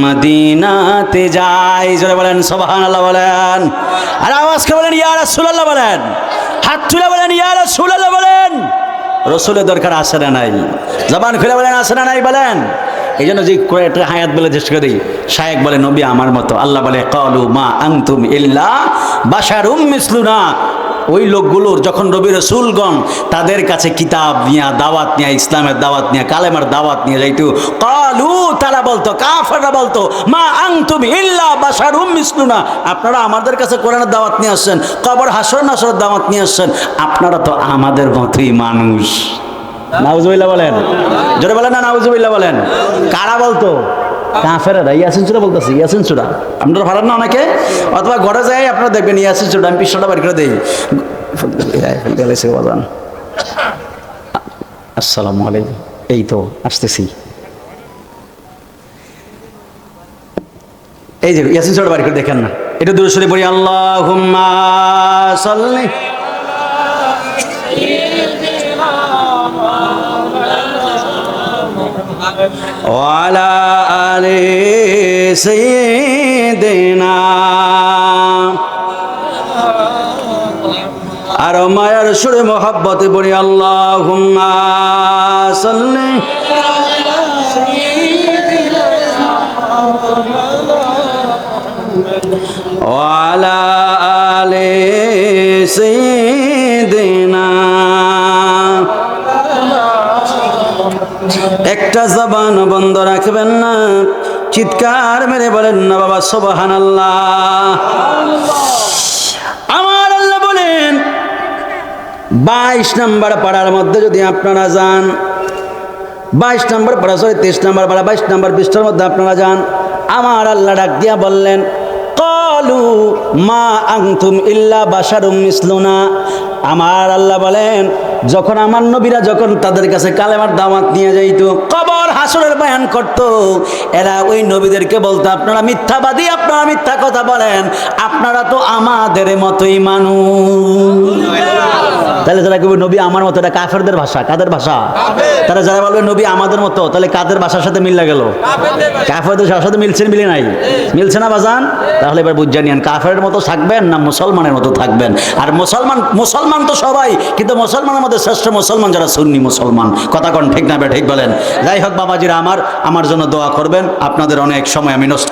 মদিনাতে যাই। জোরে বলেন সুবহানাল্লাহ বলেন। আর আওয়াজ করে বলেন ইয়া রাসূলুল্লাহ বলেন। হাত তুলে বলেন ইয়া রাসূলুল্লাহ বলেন। রাসূলের দরকার আছে না নাই? জবান খুলে বলেন আছে না নাই বলেন। এই জন্য যে কয়েকটা হায়াত বলে চেষ্টা করি, শায়েক বলে নবী আমার মতো, আল্লাহ বলে ক্বালু মা আনতুম ইল্লা বাশারুম মিসলুনা। ওই লোকগুলোর যখন নবী রাসূলগণ তাদের কাছে কিতাব নিয়ে, দাওয়াত নিয়ে, ইসলামের দাওয়াত নিয়ে, কালেমার দাওয়াত নিয়ে যাইতো, ক্বালু তারা বলতো, কাফেররা বলতো মা আনতুম ইল্লা বাশারুম মিসলুনা, আপনারা আমাদের কাছে কোরআনের দাওয়াত নিয়ে আসছেন, কবর হাসর নাসরের দাওয়াত নিয়ে আসছেন, আপনারা তো আমাদের মতোই মানুষ। নাউজুবিল্লাহ বলেন। জোরে বলেন না নাউজুবিল্লাহ বলেন। কারা বলতো? কাফেররা। ইয়াসিন সূরা বলতেছি, ইয়াসিন সূরা আপনারা পারেন না অনেকে, অথবা ঘরে যায় আপনারা দেখবেন ইয়াসিন সূরা, আমি পৃষ্ঠাটা বের করে দেই। আসসালামু আলাইকুম। এই তো আসতেছি। এই যে ইয়াসিন সূরা বের করে দেখেন না, এটা দূরে সরে পড়ি। আল্লাহুম্মা সাল্লি ওয়ালা আলি সাইয়্যিদিনা। আর মায়ার সুরে মোহাব্বতে পড়ি আল্লাহুম্মা সাল্লি ওয়ালা আলি সাইয়্যিদিনা। একটা জবান বন্ধ রাখবেন না, চিৎকার মেরে বলেন না বাবা সুবহানাল্লাহ। আমার আল্লাহ বলেন 22 নম্বর পাড়ার মধ্যে যদি আপনারা যান, 22 নম্বর পাড়া, 23 নম্বর পাড়া, 22 নম্বর পৃষ্ঠার মধ্যে আপনারা যান, আমার আল্লাহ ডাক দিয়া বললেন ক্বালু মা আনতুম ইল্লা বাশারুম মিসলুনা। আমার আল্লাহ বলেন যখন আমার নবীরা যখন তাদের কাছে কালেমার দাওয়াত নিয়ে যাইতো, কবর হাসরের বয়ান করত, এরা ওই নবীদেরকে বলতো আপনারা মিথ্যাবাদী, আপনারা মিথ্যা কথা বলেন, আপনারা তো আমাদের মতোই মানুষ। তাহলে যারা কবি নবী আমার মতো, এটা কাফেরদের ভাষা। কাদের ভাষা? তারা যারা বলবে নবী আমাদের মতো, তাহলে কাদের ভাষার সাথে মিল গেল? কাফেরদের ভাষার সাথে মিলছে, মিলে নাই? মিলছে না বাজান? তাহলে এবার বুঝে নিন, কাফেরের মতো থাকবেন না মুসলমানের মতো থাকবেন? আর মুসলমান তো সবাই, কিন্তু মুসলমানের মধ্যে শ্রেষ্ঠ মুসলমান যারা সুন্নি মুসলমান। কথা কোন ঠিক না? ঠিক বলেন। যাই হোক বাবাজিরা আমার জন্য দোয়া করবেন। আপনাদের অনেক সময় আমি নষ্ট